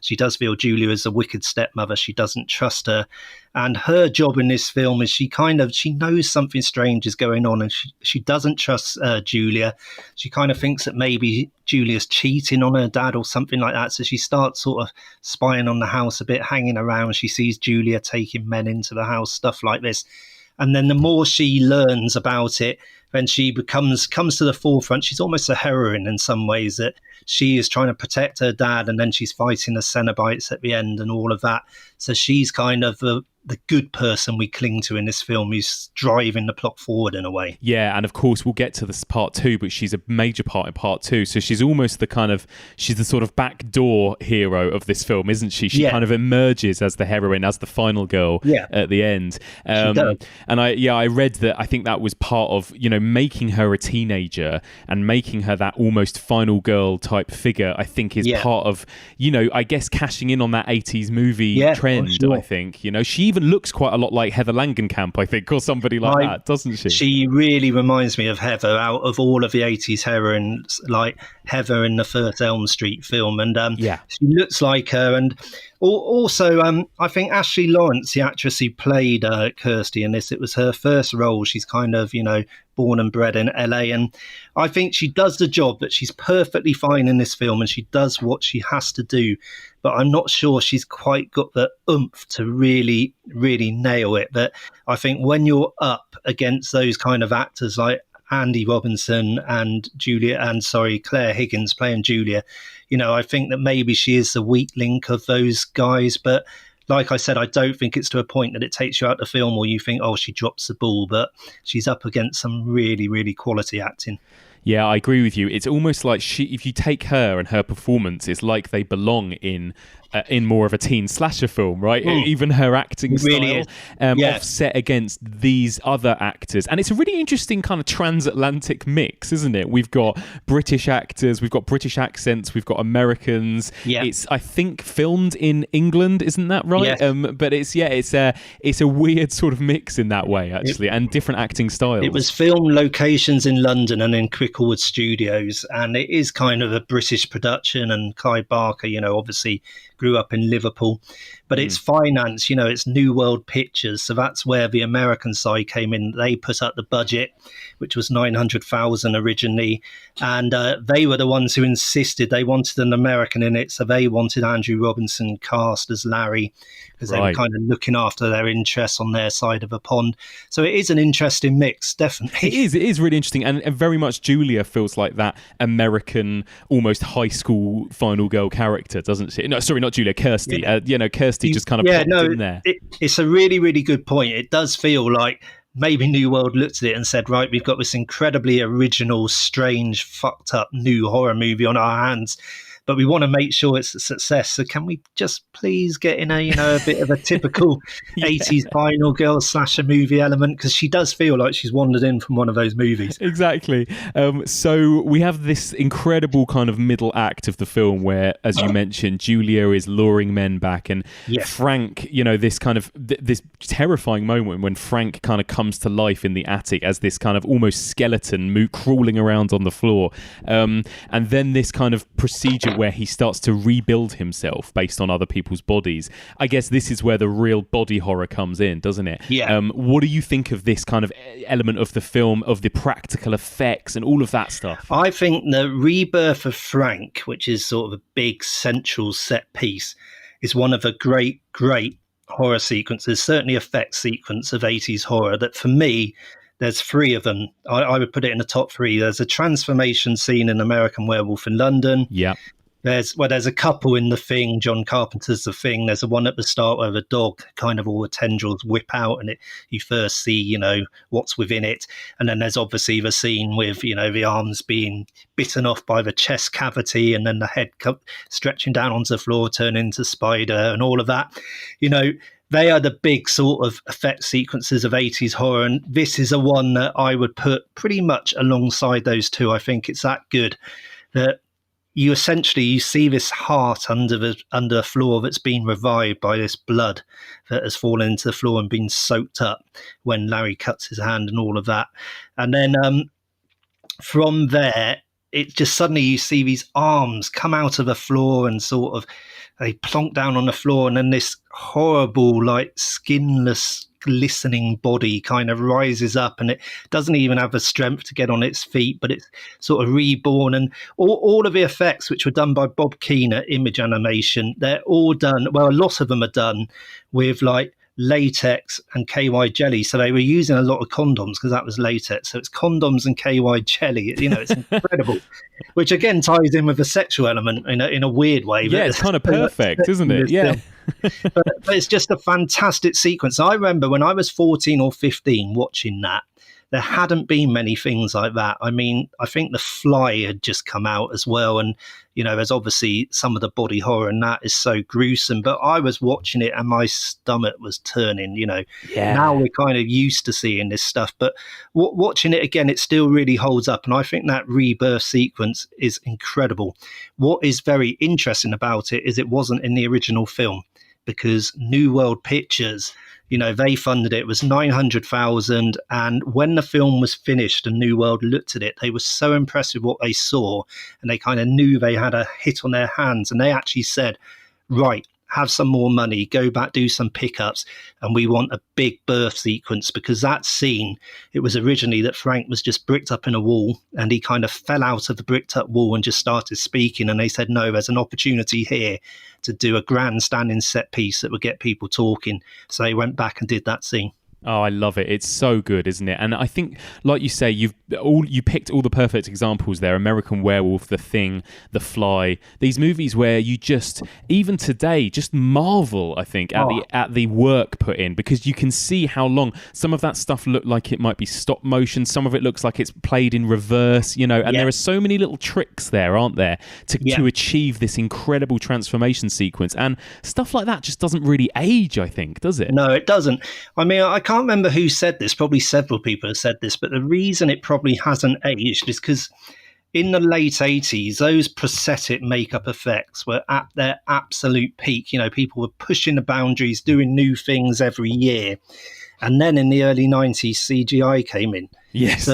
she does feel Julia is a wicked stepmother. She doesn't trust her, and her job in this film is she knows something strange is going on, and she doesn't trust Julia. She kind of thinks that maybe Julia's cheating on her dad or something like that. So she starts sort of spying on the house a bit, hanging around. She sees Julia taking men into the house, stuff like this. And then the more she learns about it, then she comes to the forefront. She's almost a heroine in some ways, that she is trying to protect her dad, and then she's fighting the Cenobites at the end and all of that. So she's kind of the good person we cling to in this film, who's driving the plot forward in a way. Yeah, and of course we'll get to this part 2, but she's a major part in part 2. So she's almost she's the sort of backdoor hero of this film, isn't she? She kind of emerges as the heroine, as the final girl at the end. And I read that. I think that was part of, making her a teenager and making her that almost final girl type figure, I think is part of, I guess cashing in on that 80s movie trend, sure. I think, she even looks quite a lot like Heather Langenkamp, I think, or somebody like that, doesn't she? She really reminds me of Heather out of all of the 80s heroines, like Heather in the first Elm Street film. And she looks like her. And also, I think Ashley Lawrence, the actress who played Kirsty in this, it was her first role. She's kind of, born and bred in LA. And I think she does the job, that she's perfectly fine in this film and she does what she has to do. But I'm not sure she's quite got the oomph to really, really nail it. But I think when you're up against those kind of actors like Andy Robinson and Claire Higgins playing Julia, I think that maybe she is the weak link of those guys. But like I said, I don't think it's to a point that it takes you out the film or you think, oh, she drops the ball. But she's up against some really, really quality acting. Yeah, I agree with you. It's almost like if you take her and her performance, it's like they belong in more of a teen slasher film, right? Even her acting style offset against these other actors. And it's a really interesting kind of transatlantic mix, isn't it? We've got British actors, we've got British accents, we've got Americans. Yeah. It's, I think, filmed in England, isn't that right? Yes. But it's a weird sort of mix in that way, actually, and different acting styles. It was filmed locations in London and in Cricklewood Studios, and it is kind of a British production, and Clive Barker, obviously grew up in Liverpool, but it's financed, it's New World Pictures, so that's where the American side came in. They put up the budget, which was 900,000 originally, and they were the ones who insisted they wanted an American in it, so they wanted Andrew Robinson cast as Larry, because they were kind of looking after their interests on their side of a pond. So it is an interesting mix, definitely. It is really interesting, and very much Julia feels like that American, almost high school final girl character, doesn't she? No, sorry, not Julia, Kirsty. Kirsty just kind of popped in there. It's a really, really good point. It does feel like maybe New World looked at it and said, right, we've got this incredibly original, strange, fucked up new horror movie on our hands, but we want to make sure it's a success. So can we just please get in a bit of a typical 80s final girl slasher movie element? Because she does feel like she's wandered in from one of those movies. Exactly. So we have this incredible kind of middle act of the film where, as you mentioned, Julia is luring men back, and Frank, this kind of this terrifying moment when Frank kind of comes to life in the attic as this kind of almost skeleton crawling around on the floor. And then this kind of procedure where he starts to rebuild himself based on other people's bodies. I guess this is where the real body horror comes in, doesn't it? Yeah. What do you think of this kind of element of the film, of the practical effects and all of that stuff? I think the rebirth of Frank, which is sort of a big central set piece, is one of the great, great horror sequences, certainly effect sequence of 80s horror, that for me, there's three of them. I would put it in the top three. There's a transformation scene in American Werewolf in London. Yeah. There's a couple in The Thing, John Carpenter's The Thing. There's a one at the start where the dog, kind of all the tendrils whip out, and you first see, what's within it. And then there's obviously the scene with, the arms being bitten off by the chest cavity, and then the head stretching down onto the floor, turning into spider, and all of that. They are the big sort of effect sequences of 80s horror, and this is a one that I would put pretty much alongside those two. I think it's that good that you see this heart under the floor that's been revived by this blood that has fallen into the floor and been soaked up when Larry cuts his hand and all of that. And then from there, it just suddenly you see these arms come out of the floor and sort of they plonk down on the floor, and then this horrible, like skinless, glistening body kind of rises up, and it doesn't even have the strength to get on its feet, but it's sort of reborn. And all of the effects, which were done by Bob Keane at Image Animation, they're all done, well, a lot of them are done with like latex and KY jelly. So they were using a lot of condoms because that was latex. So it's condoms and KY jelly. You know, it's incredible, which again ties in with the sexual element in a weird way. Yeah, it's kind of perfect, isn't it? Yeah. but it's just a fantastic sequence. I remember when I was 14 or 15 watching that, there hadn't been many things like that. I mean, I think The Fly had just come out as well. And, you know, there's obviously some of the body horror, and that is so gruesome. But I was watching it and my stomach was turning, you know. Yeah. Now we're kind of used to seeing this stuff. But watching it again, it still really holds up. And I think that rebirth sequence is incredible. What is very interesting about it is it wasn't in the original film, because New World Pictures, you know, they funded it. It was $900,000. And when the film was finished and New World looked at it, they were so impressed with what they saw, and they kind of knew they had a hit on their hands. And they actually said, right, have some more money, go back, do some pickups, and we want a big birth sequence. Because that scene, it was originally that Frank was just bricked up in a wall, and he kind of fell out of the bricked up wall and just started speaking. And they said, no, there's an opportunity here to do a grandstanding set piece that would get people talking. So they went back and did that scene. Oh, I love it. It's so good, isn't it? And I think, like you say, you picked all the perfect examples there. American Werewolf, The Thing, The Fly. These movies where you just, even today, just marvel, I think, at the work put in, because you can see how long some of that stuff looked like it might be stop motion. Some of it looks like it's played in reverse, you know, and there are so many little tricks there, aren't there, to achieve this incredible transformation sequence. And stuff like that just doesn't really age, I think, does it? No, it doesn't. I mean, I can't remember who said this, probably several people have said this, but the reason it probably hasn't aged is because in the late 80s, those prosthetic makeup effects were at their absolute peak. You know, people were pushing the boundaries, doing new things every year. And then in the early 90s, CGI came in. Yes.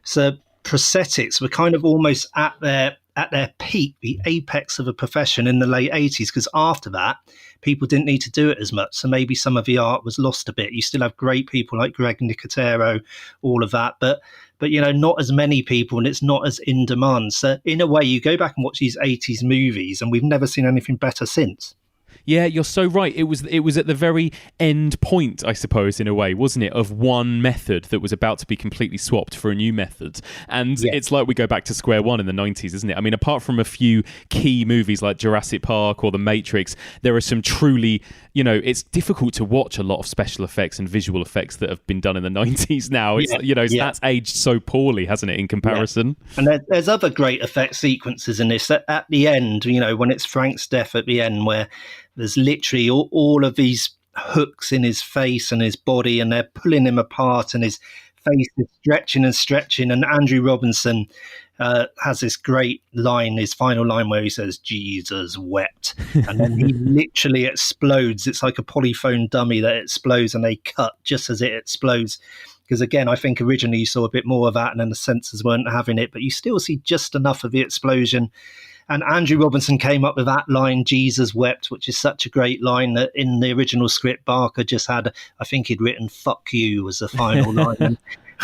So prosthetics were kind of almost at their peak, the apex of a profession in the late 80s, because after that, people didn't need to do it as much. So maybe some of the art was lost a bit. You still have great people like Greg Nicotero, all of that, but you know, not as many people, and it's not as in demand. So in a way, you go back and watch these 80s movies, and we've never seen anything better since. Yeah, you're so right. It was at the very end point, I suppose, in a way, wasn't it, of one method that was about to be completely swapped for a new method. And it's like we go back to square one in the 90s, isn't it? I mean, apart from a few key movies like Jurassic Park or The Matrix, there are some truly, you know, it's difficult to watch a lot of special effects and visual effects that have been done in the 90s now. It's, you know, that's aged so poorly, hasn't it, in comparison? Yeah. And there's other great effect sequences in this. At the end, you know, when it's Frank's death at the end, where there's literally all of these hooks in his face and his body, and they're pulling him apart, and his face is stretching and stretching. And Andrew Robinson has this great line, his final line, where he says, "Jesus wept." And then he literally explodes. It's like a polyphone dummy that explodes, and they cut just as it explodes. Because again, I think originally you saw a bit more of that, and then the censors weren't having it, but you still see just enough of the explosion. And Andrew Robinson came up with that line, "Jesus wept," which is such a great line that in the original script, Barker just had, I think he'd written "fuck you" was the final line,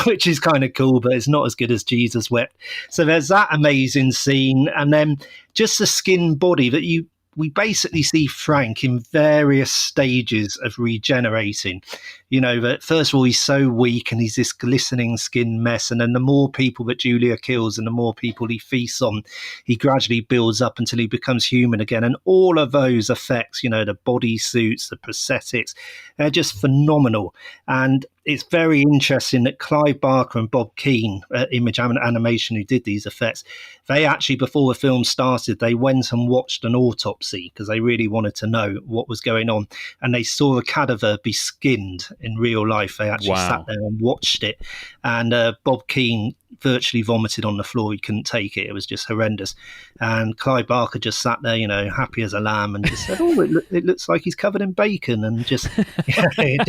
which is kind of cool, but it's not as good as "Jesus wept." So there's that amazing scene. And then just the skin body that we basically see Frank in various stages of regenerating. You know, that first of all, he's so weak and he's this glistening skin mess. And then the more people that Julia kills and the more people he feasts on, he gradually builds up until he becomes human again. And all of those effects, you know, the body suits, the prosthetics, they're just phenomenal. And it's very interesting that Clive Barker and Bob Keane at Image Animation, who did these effects, they actually, before the film started, they went and watched an autopsy because they really wanted to know what was going on. And they saw a cadaver be skinned in real life. They actually sat there and watched it. And Bob Keane virtually vomited on the floor. He couldn't take it. It was just horrendous. And Clive Barker just sat there, you know, happy as a lamb, and just said, "Oh, it looks like he's covered in bacon," and just it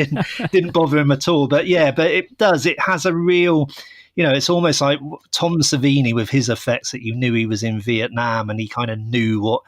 didn't bother him at all. But it does. It has a real, it's almost like Tom Savini with his effects, that you knew he was in Vietnam and he kind of knew what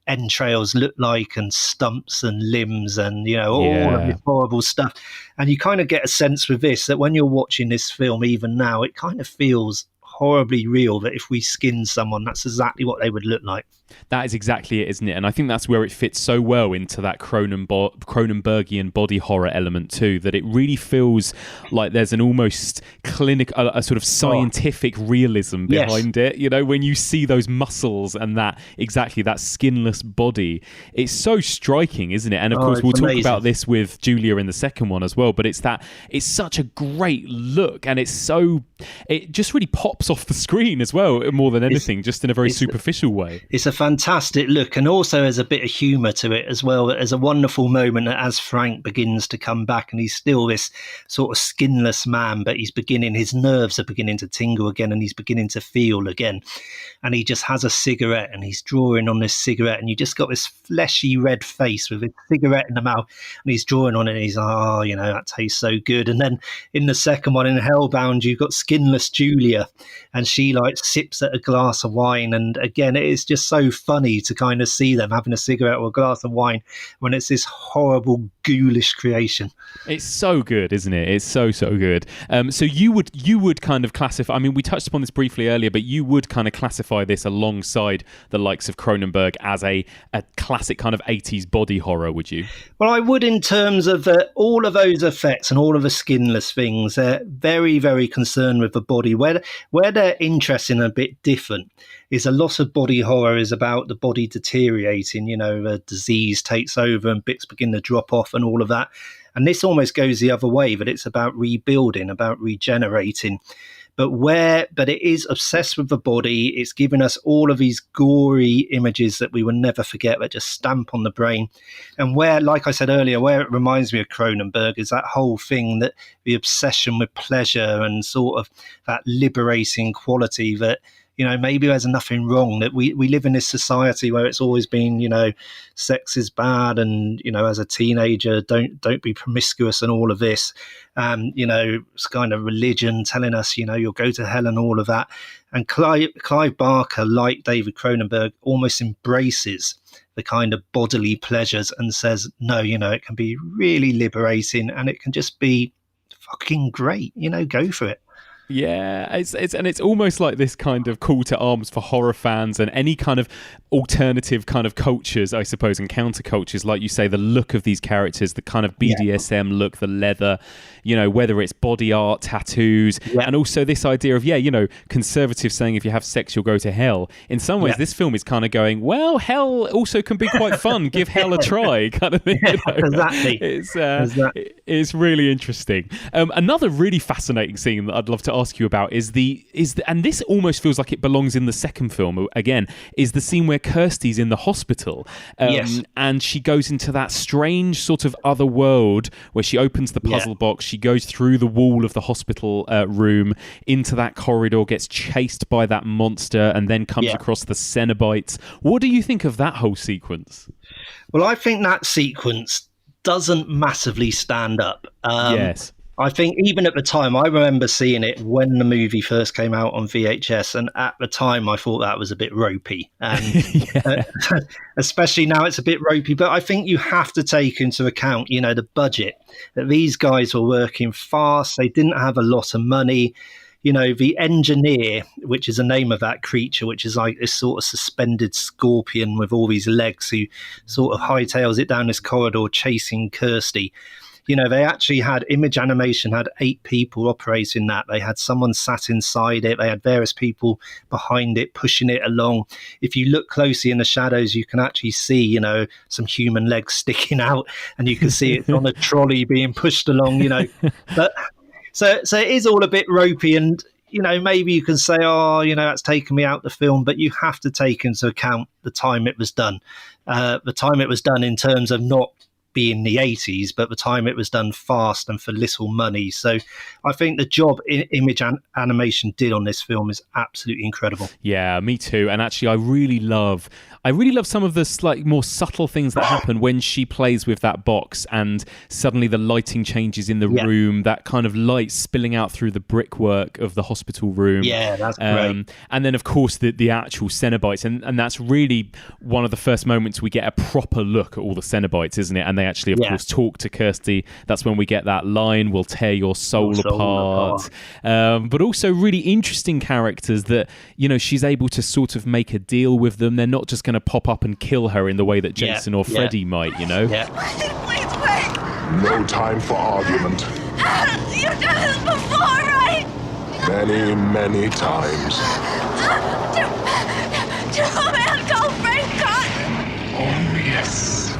entrails look like, and stumps and limbs, and all of Yeah. this horrible stuff. And you kind of get a sense with this that when you're watching this film, even now, it kind of feels horribly real, that if we skinned someone, that's exactly what they would look like. That is exactly it, isn't it? And I think that's where it fits so well into that Cronenbergian body horror element too, that it really feels like there's an almost a sort of scientific realism behind it. When you see those muscles and that skinless body, it's so striking, isn't it? And of course, we'll talk about this with Julia in the second one as well, but it's such a great look, and it just really pops off the screen as well, more than anything, just in a very superficial way. It's a fantastic look, and also has a bit of humour to it as well. There's a wonderful moment as Frank begins to come back, and he's still this sort of skinless man, but his nerves are beginning to tingle again, and he's beginning to feel again. And he just has a cigarette, and he's drawing on this cigarette, and you just got this fleshy red face with a cigarette in the mouth, and he's drawing on it, and he's like, that tastes so good. And then in the second one, in Hellbound, you've got skinless Julia, and she sips at a glass of wine, and again, it is just so funny to kind of see them having a cigarette or a glass of wine when it's this horrible ghoulish creation. It's so good, isn't it? It's so good. So you would kind of classify, I mean, we touched upon this briefly earlier, but you would kind of classify this alongside the likes of Cronenberg as a classic kind of 80s body horror, would you? Well, I would, in terms of all of those effects and all of the skinless things. They're very, very concerned with the body. Where they're interested in a bit different is a lot of body horror is about the body deteriorating, the disease takes over and bits begin to drop off and all of that. And this almost goes the other way, that it's about rebuilding, about regenerating. But it is obsessed with the body. It's giving us all of these gory images that we will never forget, that just stamp on the brain. And where, like I said earlier, where it reminds me of Cronenberg is that whole thing, that the obsession with pleasure and sort of that liberating quality that, maybe there's nothing wrong, that we live in this society where it's always been, sex is bad, and, as a teenager, don't be promiscuous and all of this. It's kind of religion telling us, you'll go to hell and all of that. And Clive Barker, like David Cronenberg, almost embraces the kind of bodily pleasures and says, no, it can be really liberating, and it can just be fucking great, go for it. Yeah, it's almost like this kind of call to arms for horror fans and any kind of alternative kind of cultures, I suppose, and countercultures, like you say, the look of these characters, the kind of BDSM look, the leather, whether it's body art, tattoos, and also this idea of, conservatives saying if you have sex, you'll go to hell. In some ways, this film is kind of going, well, hell also can be quite fun. Give hell a try, kind of thing. Exactly. It's really interesting. Another really fascinating scene that I'd love to ask you about is and this almost feels like it belongs in the second film again, is the scene where Kirsty's in the hospital, and she goes into that strange sort of other world where she opens the puzzle box, she goes through the wall of the hospital room into that corridor, gets chased by that monster, and then comes across the Cenobites. What do you think of that whole sequence? Well, I think that sequence doesn't massively stand up. Yes. I think even at the time, I remember seeing it when the movie first came out on VHS, and at the time I thought that was a bit ropey, and especially now it's a bit ropey. But I think you have to take into account, the budget, that these guys were working fast. They didn't have a lot of money. The engineer, which is the name of that creature, which is like this sort of suspended scorpion with all these legs, who sort of hightails it down this corridor chasing Kirsty. They actually had Image Animation had 8 people operating that. They had someone sat inside it. They had various people behind it, pushing it along. If you look closely in the shadows, you can actually see, some human legs sticking out, and you can see it's on a trolley being pushed along, But so it is all a bit ropey, and, maybe you can say, that's taken me out the film, but you have to take into account the time it was done. The time it was done in terms of not be in the 80s, but at the time it was done fast and for little money. So I think the job image animation did on this film is absolutely incredible. Yeah, me too. And actually, I really love some of the slightly more subtle things that happen when she plays with that box and suddenly the lighting changes in the room, that kind of light spilling out through the brickwork of the hospital room. Yeah, that's great. And then, of course, the actual Cenobites. And that's really one of the first moments we get a proper look at all the Cenobites, isn't it? And they actually, of course, talk to Kirsty. That's when we get that line, "We'll tear your soul apart." But also really interesting characters that, she's able to sort of make a deal with them. They're not just going to pop up and kill her in the way that Jason or Freddy might, Yeah. Please wait. No time for argument. You've done this before, right? Many, many times. To a man called Frank Cotton. Oh, yes.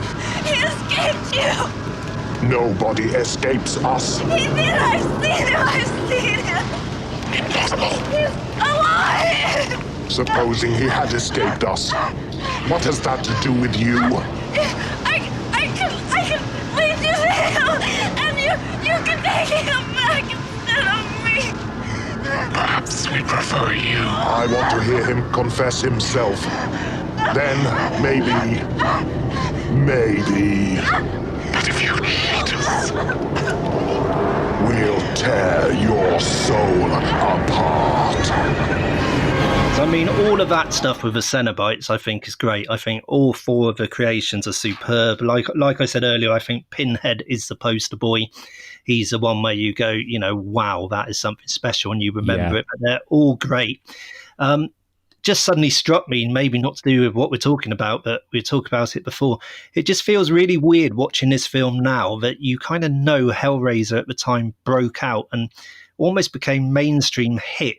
He escaped you. Nobody escapes us. He did. I've seen him. Impossible. He's alive. Supposing he had escaped us, what has that to do with you? I can lead you to him, and you can take him back instead of me. Perhaps we prefer you. I want to hear him confess himself. Then, maybe. But if you cheat us, we'll tear your soul apart. I mean, all of that stuff with the Cenobites, I think, is great. I think all four of the creations are superb. Like I said earlier, I think Pinhead is the poster boy. He's the one where you go, wow, that is something special, and you remember it. But they're all great. Just suddenly struck me, maybe not to do with what we're talking about, but we talked about it before. It just feels really weird watching this film now that you kind of know Hellraiser at the time broke out and almost became mainstream hit,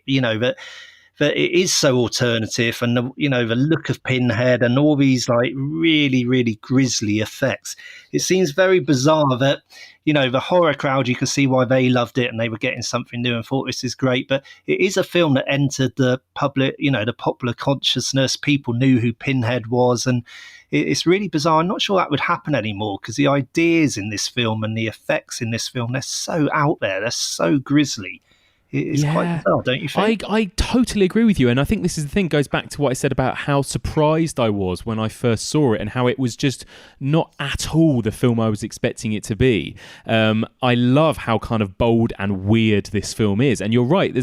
that it is so alternative, and the look of Pinhead and all these like really, really grisly effects. It seems very bizarre that, the horror crowd, you can see why they loved it and they were getting something new and thought this is great. But it is a film that entered the public, the popular consciousness. People knew who Pinhead was, and it's really bizarre. I'm not sure that would happen anymore because the ideas in this film and the effects in this film, they're so out there. They're so grisly. It's quite bizarre, don't you think? I totally agree with you, and I think this is the thing, goes back to what I said about how surprised I was when I first saw it and how it was just not at all the film I was expecting it to be. I love how kind of bold and weird this film is, and you're right,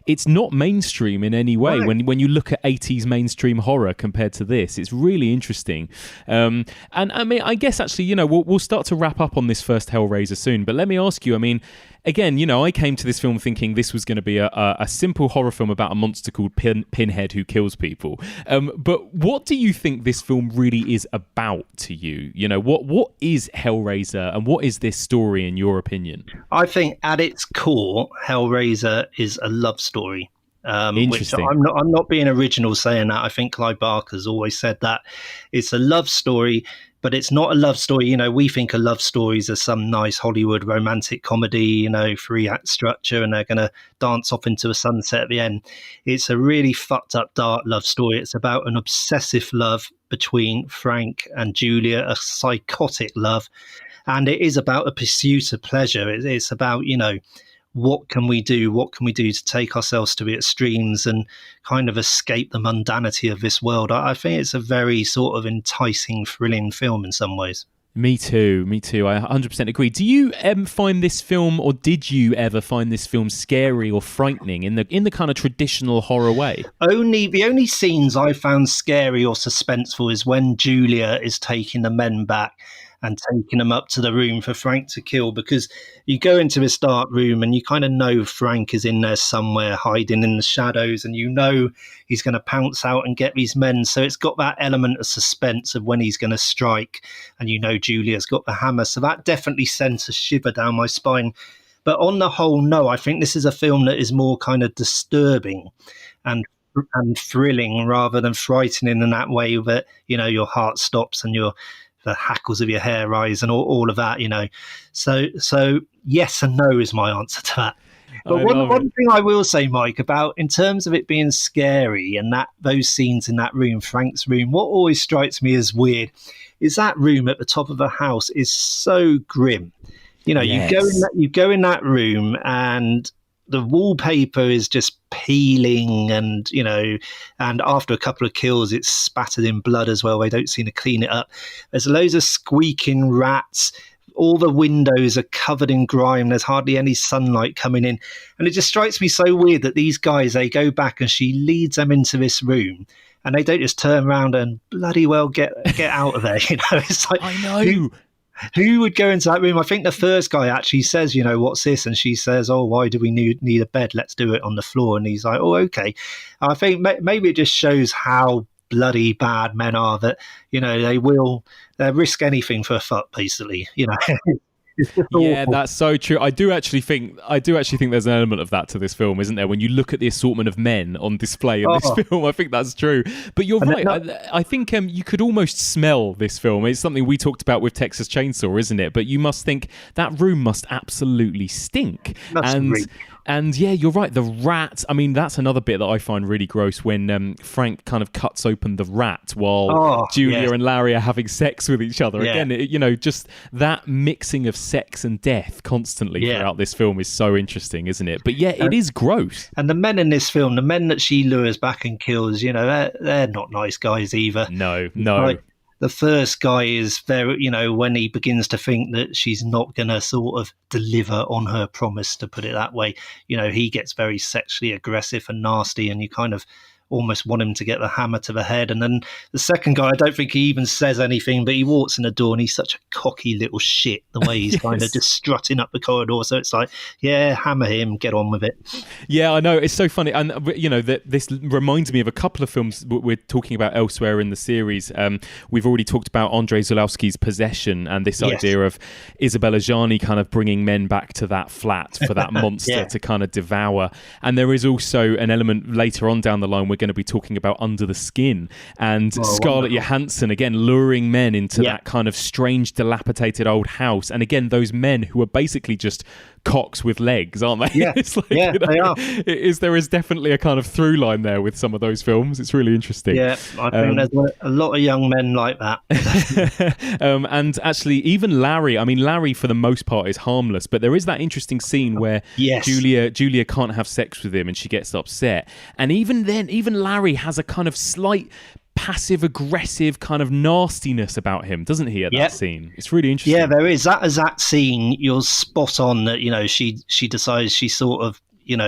it's not mainstream in any way. Right. When you look at 80s mainstream horror compared to this, it's really interesting. And I mean, I guess actually, we'll start to wrap up on this first Hellraiser soon, but let me ask you, I mean, again, I came to this film thinking this was going to be a simple horror film about a monster called Pinhead who kills people. But what do you think this film really is about to you? What is Hellraiser and what is this story in your opinion? I think at its core, Hellraiser is a love story. Interesting. Which I'm not being original saying that. I think Clive Barker's always said that. It's a love story, but it's not a love story. We think of love stories as some nice Hollywood romantic comedy, 3-act structure, and they're going to dance off into a sunset at the end. It's a really fucked up, dark love story. It's about an obsessive love between Frank and Julia, a psychotic love. And it is about a pursuit of pleasure. It's about, what can we do? What can we do to take ourselves to the extremes and kind of escape the mundanity of this world? I think it's a very sort of enticing, thrilling film in some ways. Me too. I 100% agree. Do you find this film, or did you ever find this film scary or frightening in the kind of traditional horror way? The only scenes I found scary or suspenseful is when Julia is taking the men back and taking them up to the room for Frank to kill, because you go into this dark room and you kind of know Frank is in there somewhere hiding in the shadows, and he's going to pounce out and get these men. So it's got that element of suspense of when he's going to strike, and Julia's got the hammer. So that definitely sends a shiver down my spine. But on the whole, no, I think this is a film that is more kind of disturbing and thrilling rather than frightening in that way that, your heart stops and the hackles of your hair rise and all of that, So yes and no is my answer to that. But I love one it. thing I will say, Mike, about in terms of it being scary and that those scenes in that room, Frank's room, what always strikes me as weird is that room at the top of the house is so grim. You know, Yes. you go in that room and the wallpaper is just peeling, and and after a couple of kills, it's spattered in blood as well. They don't seem to clean it up. There's loads of squeaking rats. All the windows are covered in grime. There's hardly any sunlight coming in. And it just strikes me so weird that these guys, they go back and she leads them into this room and they don't just turn around and bloody well get out of there. It's like, I know. who would go into that room? I think the first guy actually says, what's this? And she says, oh, why do we need a bed? Let's do it on the floor. And he's like, oh, okay. I think maybe it just shows how bloody bad men are, that they'll risk anything for a fuck, basically. It's just Yeah, awful. that's so true. I do actually think there's an element of that to this film, isn't there? When you look at the assortment of men on display in this film, I think that's true. But you're right. I think you could almost smell this film. It's something we talked about with Texas Chainsaw, isn't it? But you must think that room must absolutely stink. And yeah, you're right. The rat. I mean, that's another bit that I find really gross when Frank kind of cuts open the rat while Julia and Larry are having sex with each other. Yeah. Again, just that mixing of sex and death constantly throughout this film is so interesting, isn't it? But yeah, it is gross. And the men in this film, the men that she lures back and kills, they're not nice guys either. No. Like, the first guy is very, when he begins to think that she's not going to sort of deliver on her promise, to put it that way, he gets very sexually aggressive and nasty, and you kind of almost want him to get the hammer to the head. And then the second guy, I don't think he even says anything, but he walks in the door and he's such a cocky little shit, the way he's kind of just strutting up the corridor. So it's like, yeah, hammer him, get on with it. Yeah, I know. It's so funny. And, this reminds me of a couple of films we're talking about elsewhere in the series. We've already talked about Andrei Zulawski's Possession and this idea of Isabella Gianni kind of bringing men back to that flat for that monster to kind of devour. And there is also an element later on down the line we're going to be talking about Under the Skin, and Scarlett Johansson again luring men into that kind of strange dilapidated old house, and again those men who are basically just cocks with legs, aren't they? Yeah, it's like, they are. There is definitely a kind of through line there with some of those films. It's really interesting. Yeah, I think there's a lot of young men like that. And actually, even Larry, I mean, Larry for the most part is harmless, but there is that interesting scene where Julia can't have sex with him and she gets upset. And even then, even Larry has a kind of slight passive-aggressive kind of nastiness about him, doesn't he, at that scene? It's really interesting. Yeah, there is. That scene, you're spot on that, she decides she's sort of,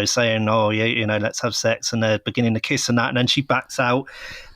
saying, oh, yeah, let's have sex, and they're beginning to kiss and that, and then she backs out.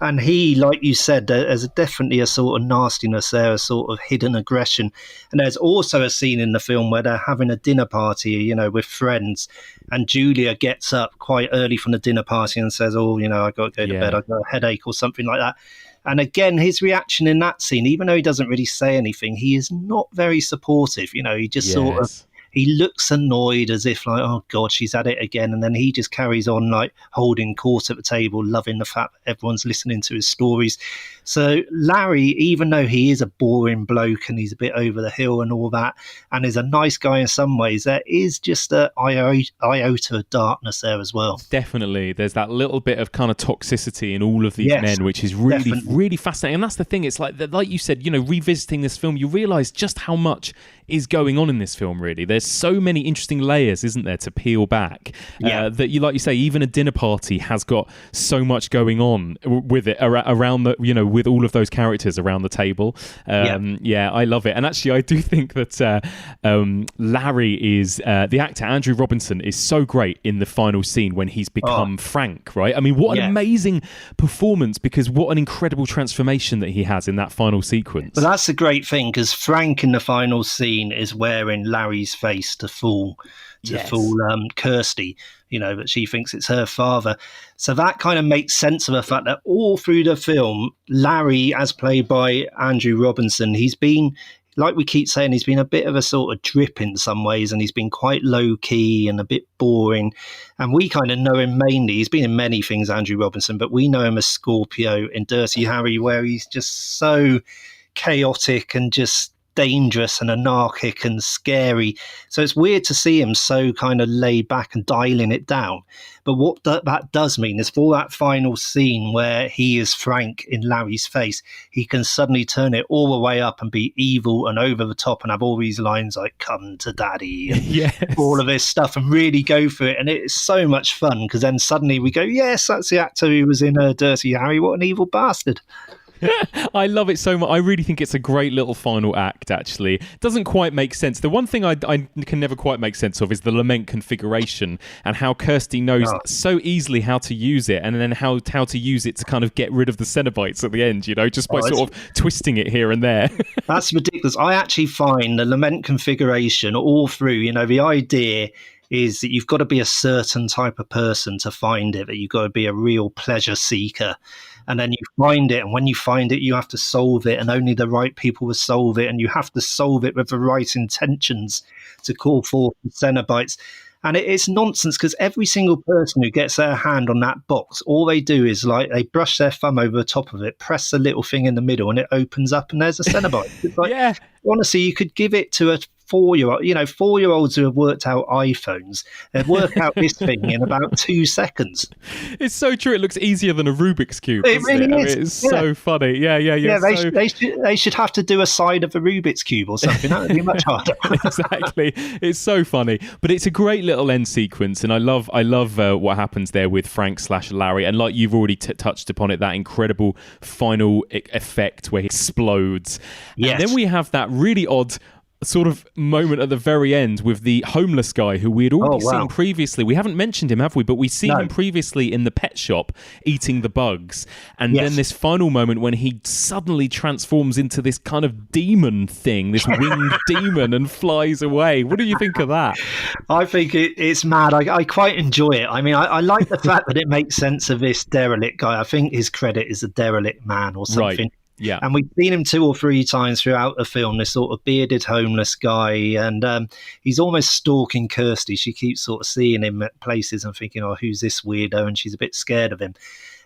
And he, like you said, there's definitely a sort of nastiness there, a sort of hidden aggression. And there's also a scene in the film where they're having a dinner party, with friends, and Julia gets up quite early from the dinner party and says, oh, I got to go to bed, I've got a headache or something like that. And again, his reaction in that scene, even though he doesn't really say anything, he is not very supportive. He just sort of, he looks annoyed, as if like, oh God, she's at it again. And then he just carries on like holding court at the table, loving the fact that everyone's listening to his stories. So Larry, even though he is a boring bloke and he's a bit over the hill and all that, and is a nice guy in some ways, there is just an iota of darkness there as well. Definitely. There's that little bit of kind of toxicity in all of these men, which is really, really fascinating. And that's the thing. It's like you said, revisiting this film, you realise just how much is going on in this film, really. There's so many interesting layers, isn't there, to peel back, that you, like you say, even a dinner party has got so much going on with it around the, with all of those characters around the table. I love it. And actually, I do think that Larry is, the actor, Andrew Robinson, is so great in the final scene when he's become Frank, right? I mean, what an amazing performance, because what an incredible transformation that he has in that final sequence. But that's the great thing, because Frank in the final scene is wearing Larry's face to fool Kirsty, but she thinks it's her father. So that kind of makes sense of the fact that all through the film, Larry, as played by Andrew Robinson, he's been, like we keep saying, he's been a bit of a sort of drip in some ways, and he's been quite low key and a bit boring. And we kind of know him mainly, he's been in many things, Andrew Robinson, but we know him as Scorpio in Dirty Harry, where he's just so chaotic and just dangerous and anarchic and scary. So it's weird to see him so kind of laid back and dialing it down. But what that does mean is for that final scene where he is Frank in Larry's face, he can suddenly turn it all the way up and be evil and over the top and have all these lines like "come to daddy" and yes. all of this stuff and really go for it. And it's so much fun because then suddenly we go, yes, that's the actor who was in Dirty Harry. What an evil bastard. I love it so much. I really think it's a great little final act, actually. Doesn't quite make sense. The one thing I can never quite make sense of is the lament configuration and how Kirsty knows so easily how to use it and then how to use it to kind of get rid of the Cenobites at the end, just by sort of twisting it here and there. That's ridiculous. I actually find the lament configuration all through, the idea is that you've got to be a certain type of person to find it, that you've got to be a real pleasure seeker. And then you find it, and when you find it, you have to solve it, and only the right people will solve it, and you have to solve it with the right intentions to call forth the Cenobites. And it's nonsense because every single person who gets their hand on that box, all they do is they brush their thumb over the top of it, press the little thing in the middle, and it opens up, and there's a Cenobite. It's like, honestly, you could give it to a 4-year-old, 4-year-olds who have worked out iPhones, they'd work out this thing in about 2 seconds. It's so true. It looks easier than a Rubik's Cube. It really is. It's so funny. Yeah. They should have to do a side of a Rubik's Cube or something. That would be much harder. Exactly. It's so funny, but it's a great little end sequence, and I love what happens there with Frank/Larry, and like you've already touched upon it, that incredible final effect where he explodes. Yes. And then we have that really odd sort of moment at the very end with the homeless guy who we had already seen previously. We haven't mentioned him, have we? But we've seen him previously in the pet shop eating the bugs. And then this final moment when he suddenly transforms into this kind of demon thing, this winged demon, and flies away. What do you think of that? I think it's mad. I quite enjoy it. I mean, I like the fact that it makes sense of this derelict guy. I think his credit is a derelict man or something. Right. Yeah. And we've seen him 2 or 3 times throughout the film, this sort of bearded homeless guy. And he's almost stalking Kirsty. She keeps sort of seeing him at places and thinking, oh, who's this weirdo? And she's a bit scared of him.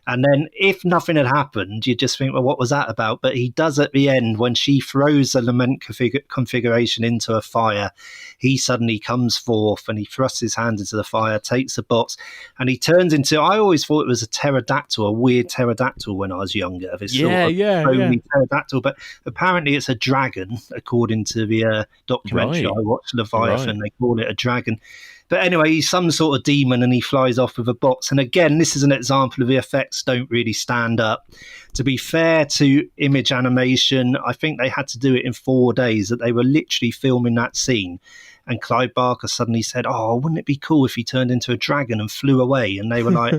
And then if nothing had happened, you just think, well, what was that about? But he does at the end, when she throws the lament configuration into a fire, he suddenly comes forth and he thrusts his hand into the fire, takes the box, and he turns into, I always thought it was a pterodactyl, a weird pterodactyl when I was younger. This pterodactyl, but apparently it's a dragon, according to the documentary I watched, Leviathan. They call it a dragon. But anyway, he's some sort of demon and he flies off with a box. And again, this is an example of the effects don't really stand up. To be fair to Image Animation, I think they had to do it in 4 days, that they were literally filming that scene. And Clive Barker suddenly said, oh, wouldn't it be cool if he turned into a dragon and flew away? And they were like,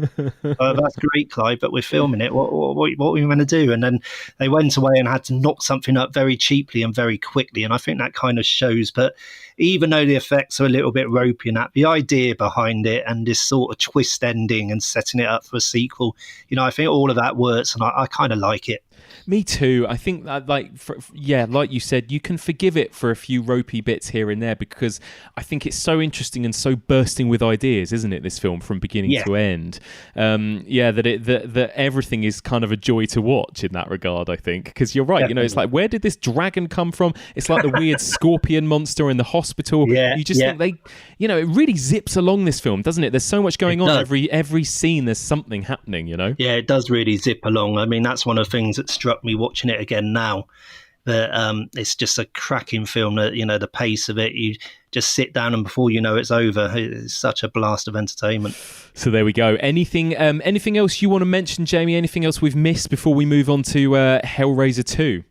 oh, that's great, Clive, but we're filming it. What are we going to do? And then they went away and had to knock something up very cheaply and very quickly. And I think that kind of shows. But even though the effects are a little bit ropey and that, the idea behind it and this sort of twist ending and setting it up for a sequel, I think all of that works and I kind of like it. Me too. I think that, like you said, you can forgive it for a few ropey bits here and there because I think it's so interesting and so bursting with ideas, isn't it? This film from beginning to end. That everything is kind of a joy to watch in that regard. I think because you're right. Definitely. It's like, where did this dragon come from? It's like the weird scorpion monster in the hospital. You just think they, it really zips along this film, doesn't it? There's so much going on. Every scene, there's something happening. Yeah, it does really zip along. I mean, that's one of the things that struck me watching it again now, that it's just a cracking film, that the pace of it, you just sit down and before you know it's over. It's such a blast of entertainment. So there we go. Anything else you want to mention, Jamie? Anything else we've missed before we move on to Hellraiser 2?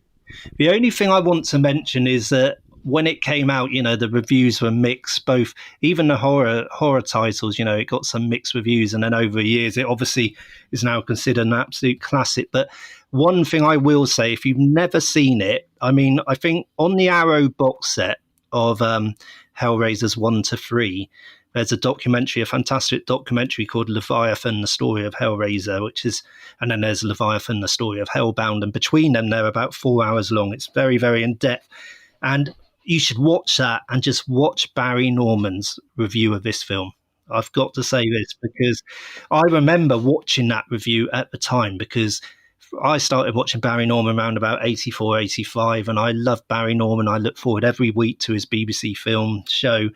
The only thing I want to mention is that when it came out, the reviews were mixed, both, even the horror titles, it got some mixed reviews, and then over the years it obviously is now considered an absolute classic. But one thing I will say, if you've never seen it, I mean, I think on the Arrow box set of Hellraisers 1 to 3, there's a fantastic documentary called Leviathan, the Story of Hellraiser, and then there's Leviathan, the Story of Hellbound, and between them they're about 4 hours long. It's very, very in depth, and you should watch that and just watch Barry Norman's review of this film. I've got to say this because I remember watching that review at the time, because I started watching Barry Norman around about 84, 85, and I love Barry Norman. I look forward every week to his BBC Film show.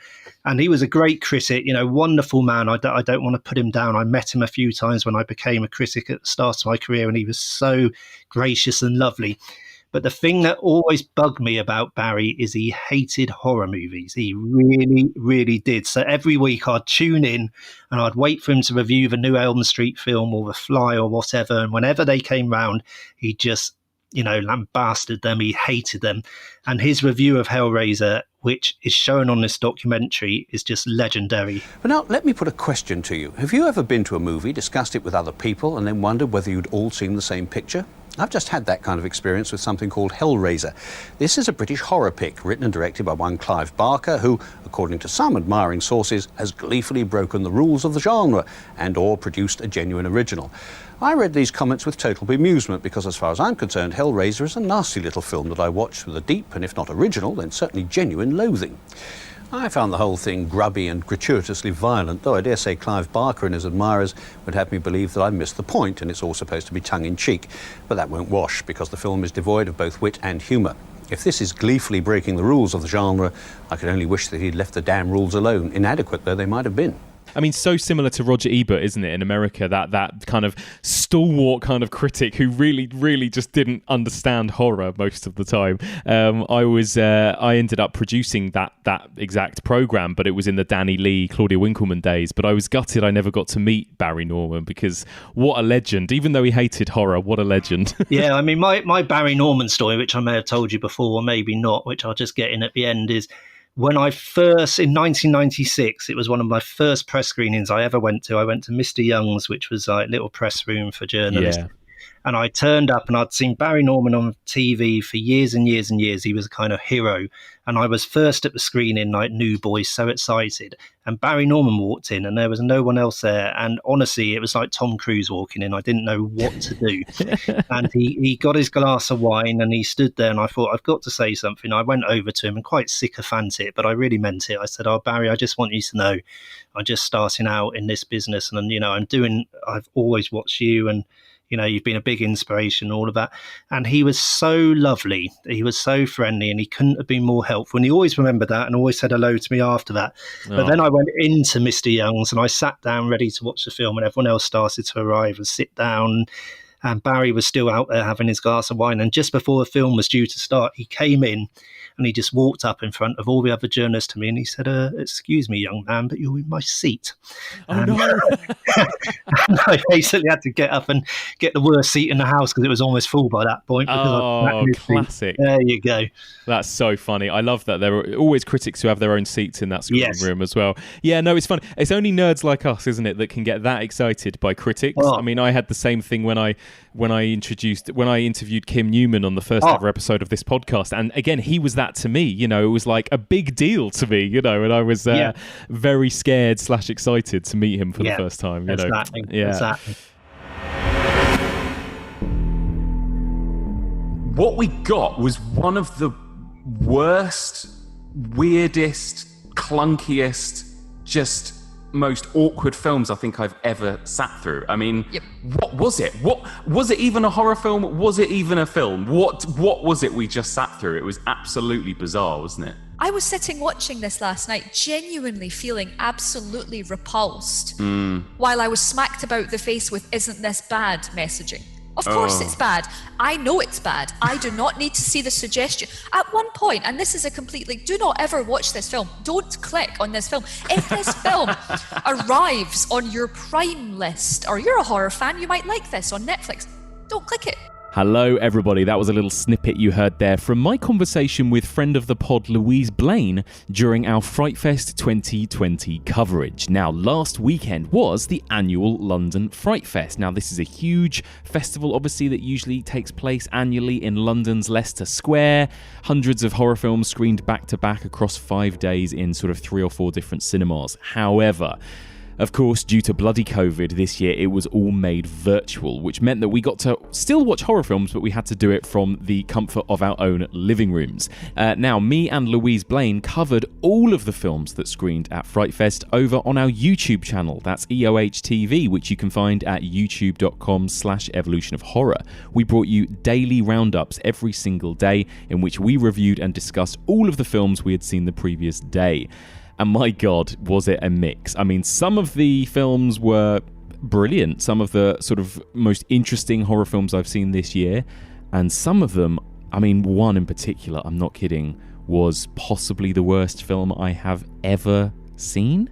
And he was a great critic, wonderful man. I don't want to put him down. I met him a few times when I became a critic at the start of my career, and he was so gracious and lovely. But the thing that always bugged me about Barry is he hated horror movies. He really, really did. So every week I'd tune in and I'd wait for him to review the new Elm Street film or The Fly or whatever. And whenever they came round, he just, lambasted them. He hated them. And his review of Hellraiser, which is shown on this documentary, is just legendary. But now, let me put a question to you. Have you ever been to a movie, discussed it with other people, and then wondered whether you'd all seen the same picture? I've just had that kind of experience with something called Hellraiser. This is a British horror pick written and directed by one Clive Barker, who, according to some admiring sources, has gleefully broken the rules of the genre and or produced a genuine original. I read these comments with total bemusement because, as far as I'm concerned, Hellraiser is a nasty little film that I watched with a deep and, if not original, then certainly genuine loathing. I found the whole thing grubby and gratuitously violent, though I dare say Clive Barker and his admirers would have me believe that I missed the point and it's all supposed to be tongue-in-cheek. But that won't wash, because the film is devoid of both wit and humour. If this is gleefully breaking the rules of the genre, I could only wish that he'd left the damn rules alone, inadequate though they might have been. I mean, so similar to Roger Ebert, isn't it, in America, that kind of stalwart kind of critic who really, really just didn't understand horror most of the time. I ended up producing that exact program, but it was in the Danny Lee, Claudia Winkleman days. But I was gutted I never got to meet Barry Norman, because what a legend. Even though he hated horror, what a legend. Yeah, I mean, my Barry Norman story, which I may have told you before, or maybe not, which I'll just get in at the end, is when I first, in 1996, it was one of my first press screenings I ever went to. I went to Mr. Young's, which was like a little press room for journalists. Yeah. And I turned up and I'd seen Barry Norman on TV for years and years and years. He was a kind of hero. And I was first at the screening, like new boys, so excited. And Barry Norman walked in and there was no one else there. And honestly, it was like Tom Cruise walking in. I didn't know what to do. And he got his glass of wine and he stood there and I thought, I've got to say something. I went over to him and quite sycophantic, but I really meant it. I said, "Oh, Barry, I just want you to know I'm just starting out in this business. And, I've always watched you and, you've been a big inspiration, all of that." And he was so lovely. He was so friendly and he couldn't have been more helpful. And he always remembered that and always said hello to me after that. Oh. But then I went into Mr. Young's and I sat down ready to watch the film and everyone else started to arrive and sit down. And Barry was still out there having his glass of wine. And just before the film was due to start, he came in and he just walked up in front of all the other journalists to me and he said, "Excuse me, young man, but you're in my seat." Oh, no. And I basically had to get up and get the worst seat in the house because it was almost full by that point. Oh, classic. There you go. That's so funny. I love that. There are always critics who have their own seats in that screening room as well. Yeah, no, it's fun. It's only nerds like us, isn't it, that can get that excited by critics. Oh. I mean, I had the same thing when I interviewed Kim Newman on the first ever episode of this podcast. And again, he was that to me. It was like a big deal to me, and I was very scared / excited to meet him for the first time. Exactly. Exactly. What we got was one of the worst, weirdest, clunkiest, just most awkward films I think I've ever sat through. I mean, What was it? What was it? Even a horror film? Was it even a film? What was it we just sat through? It was absolutely bizarre, wasn't it? I was sitting watching this last night, genuinely feeling absolutely repulsed, while I was smacked about the face with "isn't this bad" messaging. Of course it's bad. I know it's bad. I do not need to see the suggestion. At one point, and this is a completely, do not ever watch this film. Don't click on this film. If this film arrives on your Prime list, or you're a horror fan, you might like this on Netflix, don't click it. Hello, everybody. That was a little snippet you heard there from my conversation with friend of the pod, Louise Blaine, during our Frightfest 2020 coverage. Now, last weekend was the annual London Fright Fest. Now, this is a huge festival, obviously, that usually takes place annually in London's Leicester Square. Hundreds of horror films screened back to back across 5 days in sort of 3 or 4 different cinemas. However, Of course, due to bloody COVID this year, it was all made virtual, which meant that we got to still watch horror films, but we had to do it from the comfort of our own living rooms. Now, me and Louise Blaine covered all of the films that screened at Fright Fest over on our YouTube channel. That's EOH TV, which you can find at youtube.com/evolution of horror. We brought you daily roundups every single day in which we reviewed and discussed all of the films we had seen the previous day. And my God, was it a mix. I mean, some of the films were brilliant, some of the sort of most interesting horror films I've seen this year, and some of them, I mean, one in particular, I'm not kidding, was possibly the worst film I have ever seen.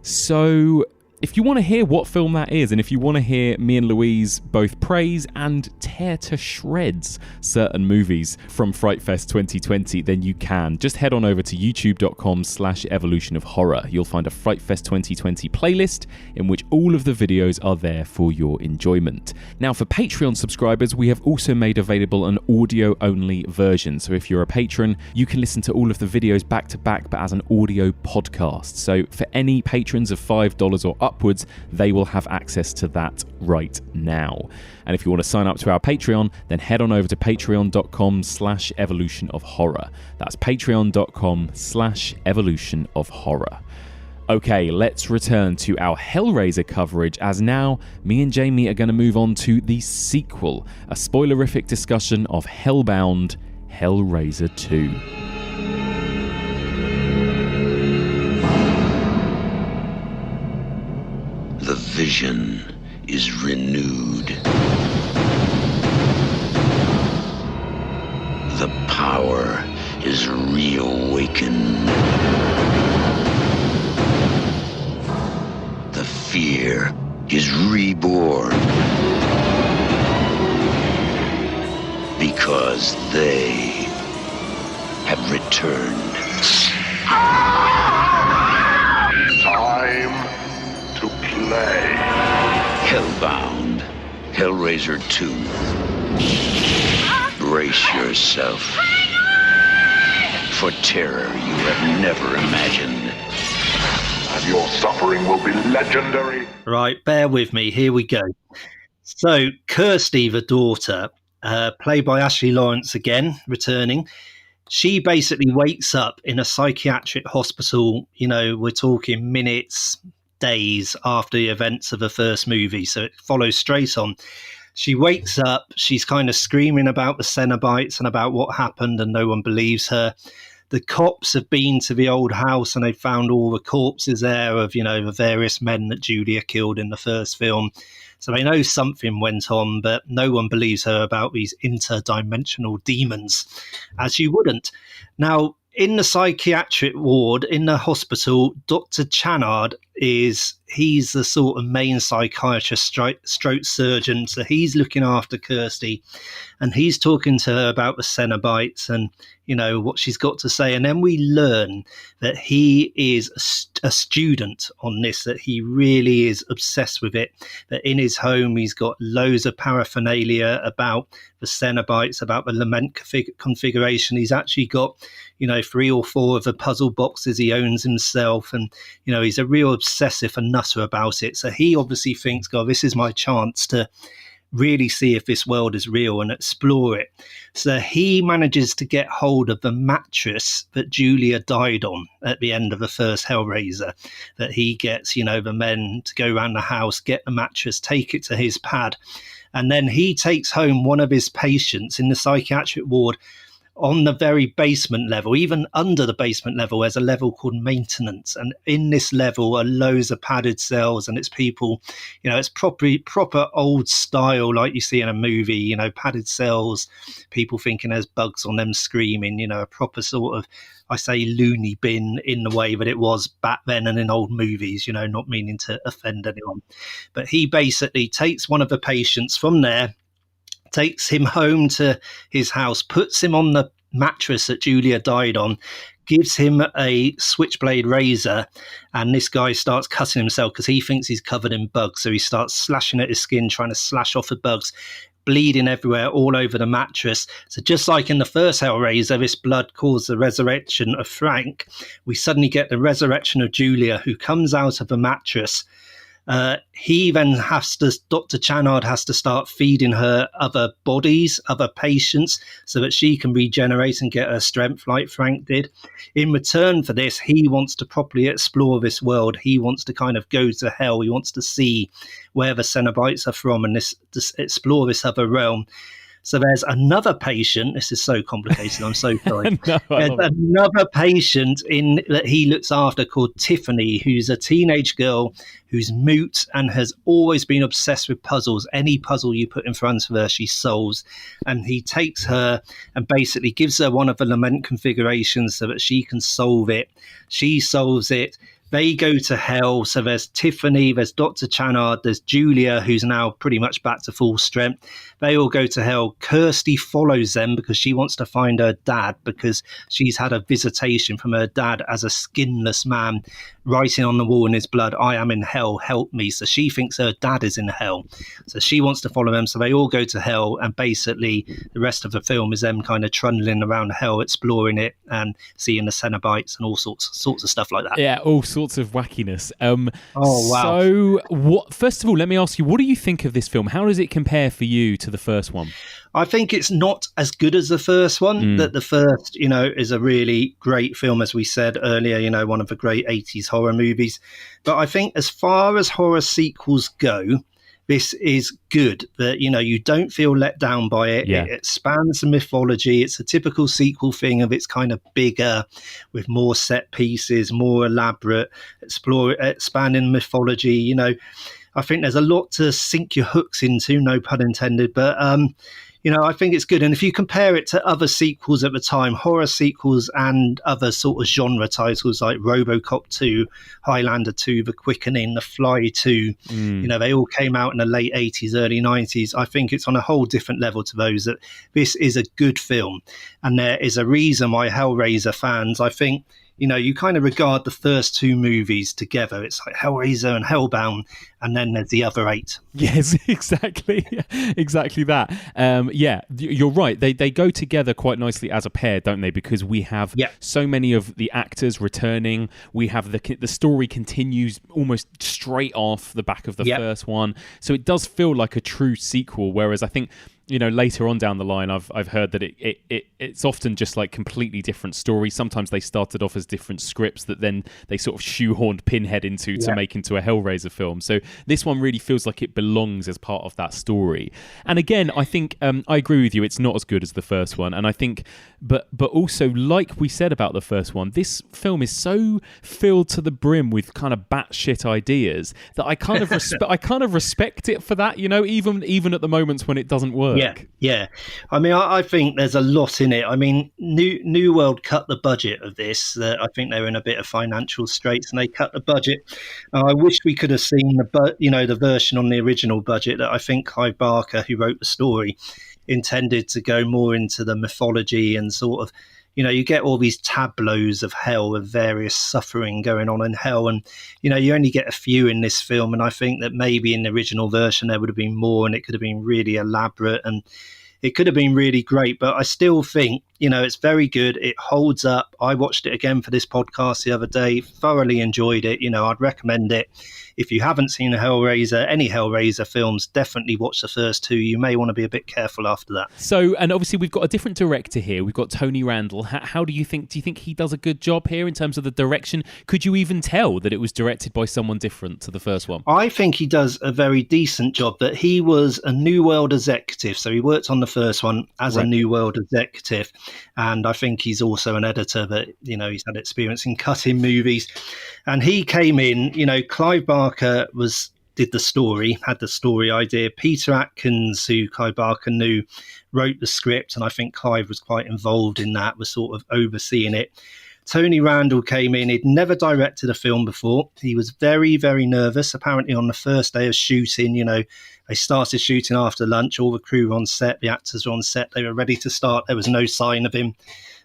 So if you want to hear what film that is, and if you want to hear me and Louise both praise and tear to shreds certain movies from Fright Fest 2020, then you can. Just head on over to youtube.com/evolution of horror. You'll find a Fright Fest 2020 playlist in which all of the videos are there for your enjoyment. Now, for Patreon subscribers, we have also made available an audio-only version. So if you're a patron, you can listen to all of the videos back to back, but as an audio podcast. So for any patrons of $5 or upwards, they will have access to that right now. And if you want to sign up to our Patreon, then head on over to patreon.com/evolution of horror. That's patreon.com/evolution of horror. Okay, let's return to our Hellraiser coverage, as now me and Jamie are going to move on to the sequel, a spoilerific discussion of Hellbound, Hellraiser 2. The vision is renewed. The power is reawakened. The fear is reborn. Because they have returned. Time to play. Hellbound, Hellraiser 2. Brace yourself for terror you have never imagined. And your suffering will be legendary. Right, bear with me. Here we go. So, Kirsty, the daughter, played by Ashley Lawrence again, returning. She basically wakes up in a psychiatric hospital. You know, we're talking minutes, days after the events of the first movie. So it follows straight on. She wakes up, she's kind of screaming about the Cenobites and about what happened, and no one believes her. The cops have been to the old house and they found all the corpses there of, you know, the various men that Julia killed in the first film. So they know something went on, but no one believes her about these interdimensional demons, as you wouldn't. Now, in the psychiatric ward, in the hospital, Dr. Channard he's the sort of main psychiatrist, stroke surgeon. So he's looking after Kirsty and he's talking to her about the Cenobites and, you know, what she's got to say. And then we learn that he is a student on this, that he really is obsessed with it, that in his home he's got loads of paraphernalia about the Cenobites, about the lament configuration. He's actually got, you know, 3 or 4 of the puzzle boxes he owns himself. And, you know, he's a real obsessive and nutter about it. So he obviously thinks, God, this is my chance to really see if this world is real and explore it. So he manages to get hold of the mattress that Julia died on at the end of the first Hellraiser, that he gets, you know, the men to go around the house, get the mattress, take it to his pad. And then he takes home one of his patients in the psychiatric ward. On the very basement level, even under the basement level, there's a level called maintenance. And in this level are loads of padded cells, and it's people, you know, it's proper old style, like you see in a movie, you know, padded cells, people thinking there's bugs on them screaming, you know, a proper sort of, I say loony bin in the way that it was back then and in old movies, you know, not meaning to offend anyone. But he basically takes one of the patients from there, takes him home to his house, puts him on the mattress that Julia died on, gives him a switchblade razor, and this guy starts cutting himself because he thinks he's covered in bugs. So he starts slashing at his skin, trying to slash off the bugs. bleeding everywhere, all over the mattress. So just like in the first Hellraiser, this blood caused the resurrection of Frank. We suddenly get the resurrection of Julia, who comes out of a mattress. He then Dr. Channard has to start feeding her other bodies, other patients, so that she can regenerate and get her strength like Frank did. In return for this, he wants to properly explore this world. He wants to kind of go to hell. He wants to see where the Cenobites are from and explore this other realm. So there's another patient. This is so complicated. I'm so sorry. There's another patient that he looks after called Tiffany, who's a teenage girl who's mute and has always been obsessed with puzzles. Any puzzle you put in front of her, she solves. And he takes her and basically gives her one of the lament configurations so that she can solve it. She solves it. They go to hell. So there's Tiffany, there's Dr. Channard, there's Julia, who's now pretty much back to full strength. They all go to hell. Kirsty follows them because she wants to find her dad, because she's had a visitation from her dad as a skinless man writing on the wall in his blood, "I am in hell, help me." So she thinks her dad is in hell. So she wants to follow them. So they all go to hell. And basically the rest of the film is them kind of trundling around hell, exploring it and seeing the Cenobites and all sorts of stuff like that. Yeah, all sorts of wackiness. Oh, wow. So first of all, let me ask you, what do you think of this film? How does it compare for you to the first one? I think it's not as good as the first one. That the first, is a really great film, as we said earlier, one of the great 80s horror movies. But I think as far as horror sequels go, this is good. That, you don't feel let down by it. Yeah. It expands the mythology. It's a typical sequel thing of it's kind of bigger, with more set pieces, more elaborate, expanding mythology. I think there's a lot to sink your hooks into, no pun intended. But I think it's good. And if you compare it to other sequels at the time, horror sequels and other sort of genre titles like RoboCop 2, Highlander 2, The Quickening, The Fly 2, they all came out in the late 80s, early 90s. I think it's on a whole different level to those. That this is a good film. And there is a reason why Hellraiser fans, I think, you kind of regard the first two movies together. It's like Hellraiser and Hellbound, and then there's the other 8. Yes, exactly. Exactly that. You're right. They go together quite nicely as a pair, don't they? Because we have so many of the actors returning. We have the story continues almost straight off the back of the first one. So it does feel like a true sequel, whereas I think later on down the line, I've heard that it's often just like completely different stories. Sometimes they started off as different scripts that then they sort of shoehorned Pinhead into to make into a Hellraiser film. So this one really feels like it belongs as part of that story. And again, I think I agree with you. It's not as good as the first one, and I think, but also like we said about the first one, this film is so filled to the brim with kind of batshit ideas that I kind of respect it for that. Even at the moments when it doesn't work. Yeah. I mean, I think there's a lot in it. I mean, New World cut the budget of this. I think they were in a bit of financial straits, and they cut the budget. I wish we could have seen the version on the original budget. That I think Clive Barker, who wrote the story, intended to go more into the mythology and sort of. You get all these tableaus of hell with various suffering going on in hell. And, you only get a few in this film. And I think that maybe in the original version, there would have been more, and it could have been really elaborate and it could have been really great. But I still think, it's very good. It holds up. I watched it again for this podcast the other day, thoroughly enjoyed it. I'd recommend it. If you haven't seen any Hellraiser films, definitely watch the first two. You may want to be a bit careful after that. So, and obviously we've got a different director here. We've got Tony Randall. How do you think he does a good job here in terms of the direction? Could you even tell that it was directed by someone different to the first one? I think he does a very decent job. That he was a New World executive. So he worked on the first one as a New World executive. And I think he's also an editor that, he's had experience in cutting movies. And he came in, Clive Barker did the story, had the story idea. Peter Atkins, who Clive Barker knew, wrote the script. And I think Clive was quite involved in that, was sort of overseeing it. Tony Randall came in. He'd never directed a film before. He was very, very nervous. Apparently on the first day of shooting, they started shooting after lunch. All the crew were on set. The actors were on set. They were ready to start. There was no sign of him.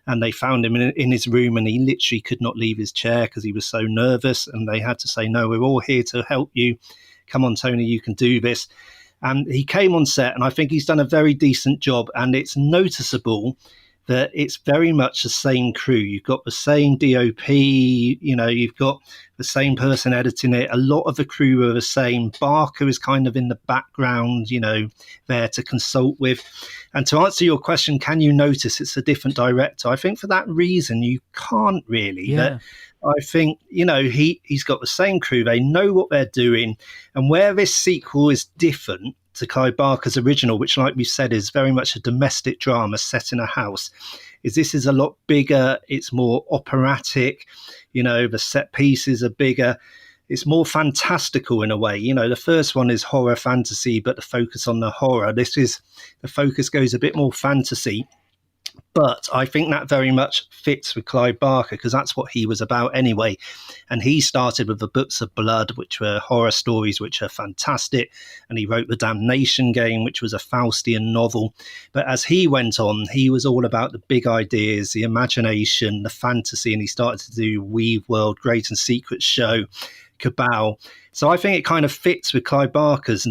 And they found him in his room, and he literally could not leave his chair because he was so nervous. And they had to say, "No, we're all here to help you. Come on, Tony, you can do this." And he came on set, and I think he's done a very decent job. And it's noticeable that it's very much the same crew. You've got the same DOP, you've got the same person editing it. A lot of the crew are the same. Barker is kind of in the background, there to consult with. And to answer your question, can you notice it's a different director? I think for that reason, you can't really. Yeah. But I think, he's got the same crew. They know what they're doing. And where this sequel is different to Clive Barker's original, which, like we said, is very much a domestic drama set in a house, is this is a lot bigger. It's more operatic. The set pieces are bigger. It's more fantastical in a way. The first one is horror fantasy, but the focus on the horror. The focus goes a bit more fantasy. But I think that very much fits with Clive Barker, because that's what he was about anyway. And he started with the Books of Blood, which were horror stories, which are fantastic. And he wrote The Damnation Game, which was a Faustian novel. But as he went on, he was all about the big ideas, the imagination, the fantasy. And he started to do Weave World, Great and Secret Show, Cabal. So I think it kind of fits with Clive Barker's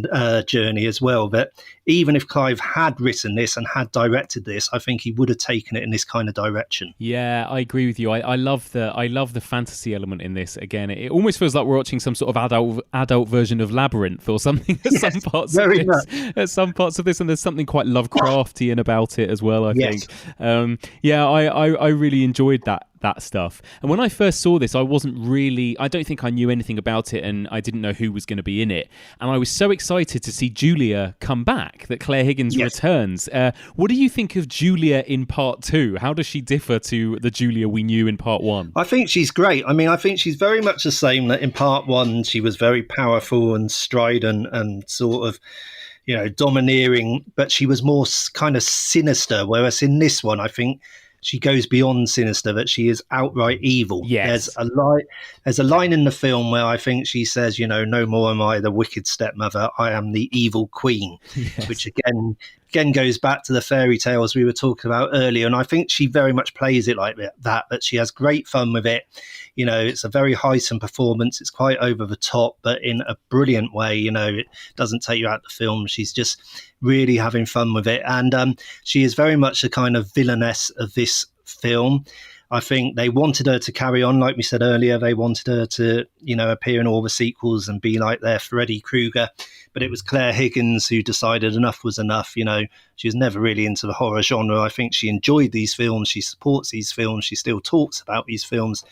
journey as well, that even if Clive had written this and had directed this, I think he would have taken it in this kind of direction. Yeah, I agree with you. I love the fantasy element in this. Again, it almost feels like we're watching some sort of adult version of Labyrinth or something at some parts of this. At some parts of this, and there's something quite Lovecraftian about it as well, I think. I really enjoyed that stuff. And when I first saw this, I don't think I knew anything about it, and I didn't know who was going to be in it. And I was so excited to see Julia come back, that Claire Higgins returns. What do you think of Julia in part 2? How does she differ to the Julia we knew in part 1? I think she's great. I mean, I think she's very much the same. That in part 1, she was very powerful and strident and sort of, domineering, but she was more kind of sinister. Whereas in this one, I think she goes beyond sinister, that she is outright evil. Yes. There's a line in the film where I think she says, no more am I the wicked stepmother, I am the evil queen, which again goes back to the fairy tales we were talking about earlier. And I think she very much plays it like that she has great fun with it. It's a very heightened performance. It's quite over the top, but in a brilliant way. It doesn't take you out the film. She's just really having fun with it. And she is very much a kind of villainess of this film. I think they wanted her to carry on, like we said earlier. They wanted her to, appear in all the sequels and be like their Freddy Krueger. But it was Claire Higgins who decided enough was enough. She was never really into the horror genre. I think she enjoyed these films. She supports these films. She still talks about these films.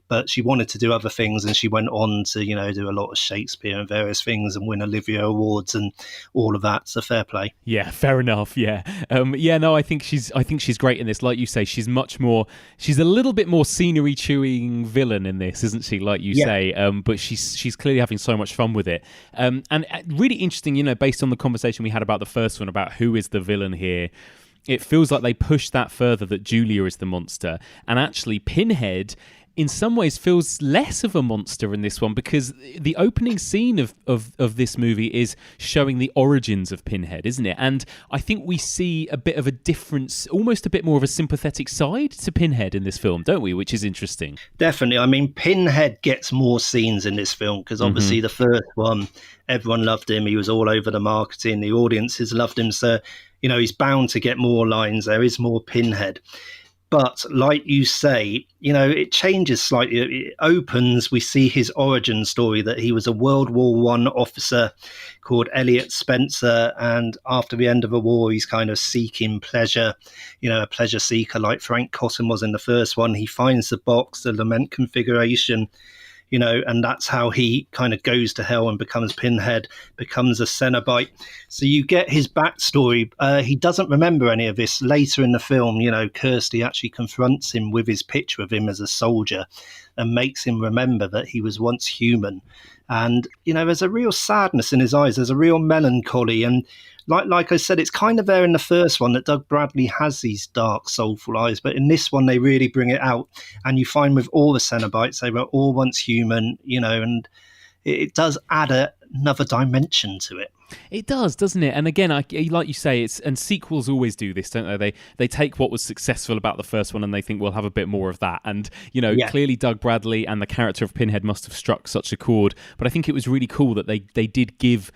But she wanted to do other things, and she went on to, do a lot of Shakespeare and various things and win Olivia Awards and all of that. So fair play. Yeah, fair enough. Yeah. I think she's great in this. Like you say, she's a little bit more scenery chewing villain in this, isn't she? Like you say, but she's clearly having so much fun with it. And really interesting, based on the conversation we had about the first one, about who is the villain here. It feels like they pushed that further, that Julia is the monster, and actually Pinhead in some ways feels less of a monster in this one, because the opening scene of this movie is showing the origins of Pinhead, isn't it? And I think we see a bit of a difference, almost a bit more of a sympathetic side to Pinhead in this film, don't we? Which is interesting. Definitely. I mean, Pinhead gets more scenes in this film, because obviously the first one, everyone loved him. He was all over the marketing. The audiences loved him. So, he's bound to get more lines. There is more Pinhead. But like you say, it changes slightly. It opens, we see his origin story, that he was a World War I officer called Elliot Spencer. And after the end of the war, he's kind of seeking pleasure, a pleasure seeker like Frank Cotton was in the first one. He finds the box, the lament configuration, and that's how he kind of goes to hell and becomes Pinhead, becomes a Cenobite. So you get his backstory. He doesn't remember any of this. Later in the film, Kirsty actually confronts him with his picture of him as a soldier and makes him remember that he was once human. And, there's a real sadness in his eyes. There's a real melancholy. And like I said, it's kind of there in the first one that Doug Bradley has these dark, soulful eyes. But in this one, they really bring it out. And you find with all the Cenobites, they were all once human, and it does add another dimension to it. It does, doesn't it? And again, like you say, and sequels always do this, don't they? They take what was successful about the first one and they think we'll have a bit more of that. And, clearly Doug Bradley and the character of Pinhead must have struck such a chord. But I think it was really cool that they did give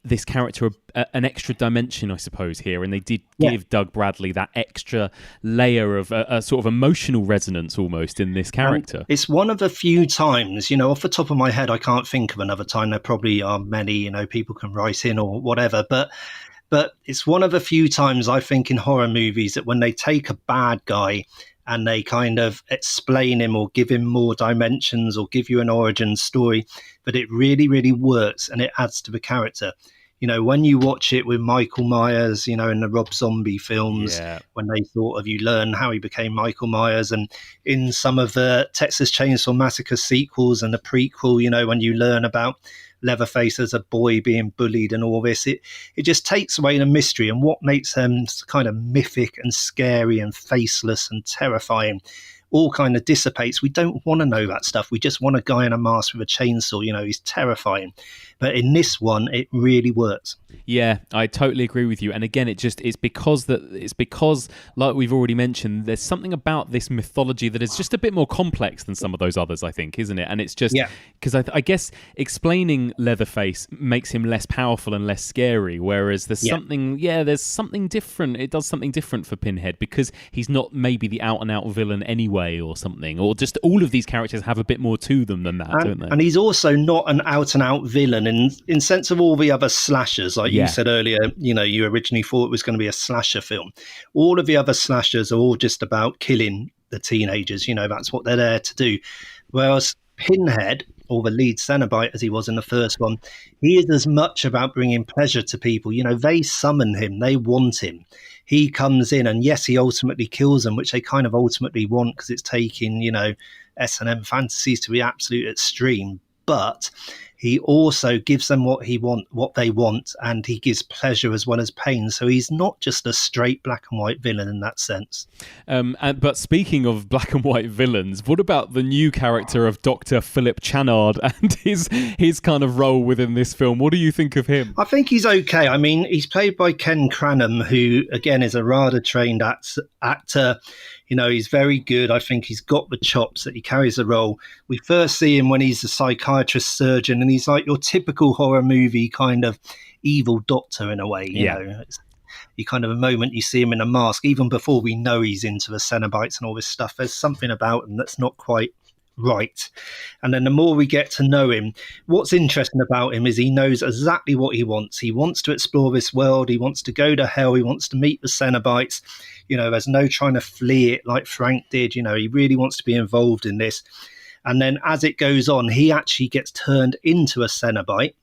this character an extra dimension, I suppose, here, and they did give Doug Bradley that extra layer of a sort of emotional resonance almost in this character. And it's one of a few times, off the top of my head, I can't think of another time. There probably are many, people can write in or whatever, but it's one of a few times I think in horror movies that when they take a bad guy and they kind of explain him or give him more dimensions or give you an origin story, but it really, really works and it adds to the character. When you watch it with Michael Myers, in the Rob Zombie films, when they sort of, you learn how he became Michael Myers, and in some of the Texas Chainsaw Massacre sequels and the prequel, when you learn about Leatherface as a boy being bullied and all this, it just takes away the mystery, and what makes them kind of mythic and scary and faceless and terrifying all kind of dissipates. We don't want to know that stuff. We just want a guy in a mask with a chainsaw. He's terrifying. But in this one, it really works. Yeah, I totally agree with you. And again, it's because like we've already mentioned, there's something about this mythology that is just a bit more complex than some of those others, I think, isn't it? And it's just because I guess explaining Leatherface makes him less powerful and less scary, whereas there's something different. It does something different for Pinhead because he's not maybe the out and out villain anyway or something, or just all of these characters have a bit more to them than that, don't they? And he's also not an out and out villain in sense of all the other slashers, like you said earlier, you originally thought it was going to be a slasher film. All of the other slashers are all just about killing the teenagers, that's what they're there to do. Whereas Pinhead, or the lead Cenobite as he was in the first one, he is as much about bringing pleasure to people. They summon him, they want him. He comes in and yes, he ultimately kills them, which they kind of ultimately want because it's taking, S&M fantasies to the absolute extreme. But he also gives them what they want, and he gives pleasure as well as pain. So he's not just a straight black and white villain in that sense. But speaking of black and white villains, what about the new character of Dr. Philip Channard and his kind of role within this film? What do you think of him? I think he's okay. I mean, he's played by Ken Cranham, who again is a RADA trained actor. He's very good. I think he's got the chops that he carries the role. We first see him when he's a psychiatrist surgeon, and he's like your typical horror movie kind of evil doctor in a way. You know, you kind of a moment you see him in a mask, even before we know he's into the Cenobites and all this stuff. There's something about him that's not quite right. And then the more we get to know him, what's interesting about him is he knows exactly what he wants. He wants to explore this world. He wants to go to hell. He wants to meet the Cenobites. There's no trying to flee it like Frank did. He really wants to be involved in this. And then as it goes on, he actually gets turned into a Cenobite.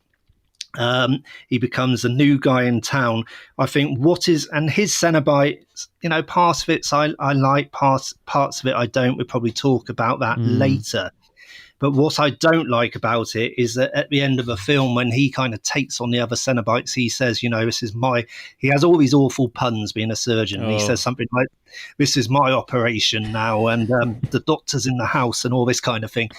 He becomes a new guy in town. I think and his Cenobites, parts of it I like, parts of it I don't. We'll probably talk about that later. But what I don't like about it is that at the end of the film, when he kind of takes on the other Cenobites, he says, he has all these awful puns being a surgeon. He says something like, this is my operation now, and the doctor's in the house and all this kind of thing.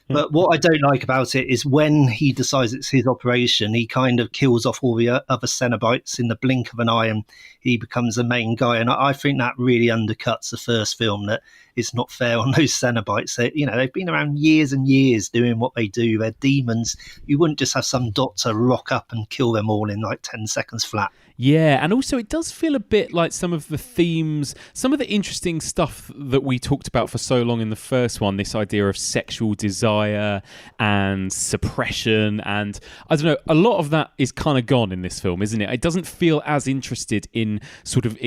But what I don't like about it is when he decides it's his operation, he kind of kills off all the other Cenobites in the blink of an eye, and he becomes the main guy. And I think that really undercuts the first film, that it's not fair on those Cenobites. They've been around years and years doing what they do. They're demons. You wouldn't just have some doctor rock up and kill them all in like 10 seconds flat. Yeah, and also it does feel a bit like some of the themes, some of the interesting stuff that we talked about for so long in the first one, this idea of sexual desire and suppression, and I don't know, a lot of that is kind of gone in this film, isn't it? It doesn't feel as interested in sort of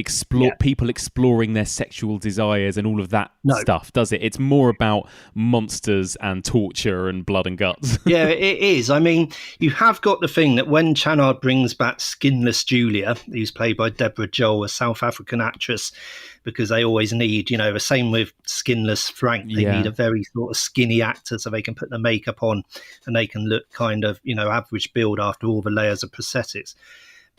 people exploring their sexual desires and all of that stuff, does it? It's more about monsters and torture and blood and guts. Yeah, it is. I mean, you have got the thing that when Channard brings back Skinless Julia, who's played by Deborah Joel, a South African actress, because they always need, the same with Skinless Frank, they need a very sort of skinny actor so they can put the makeup on and they can look kind of, average build after all the layers of prosthetics.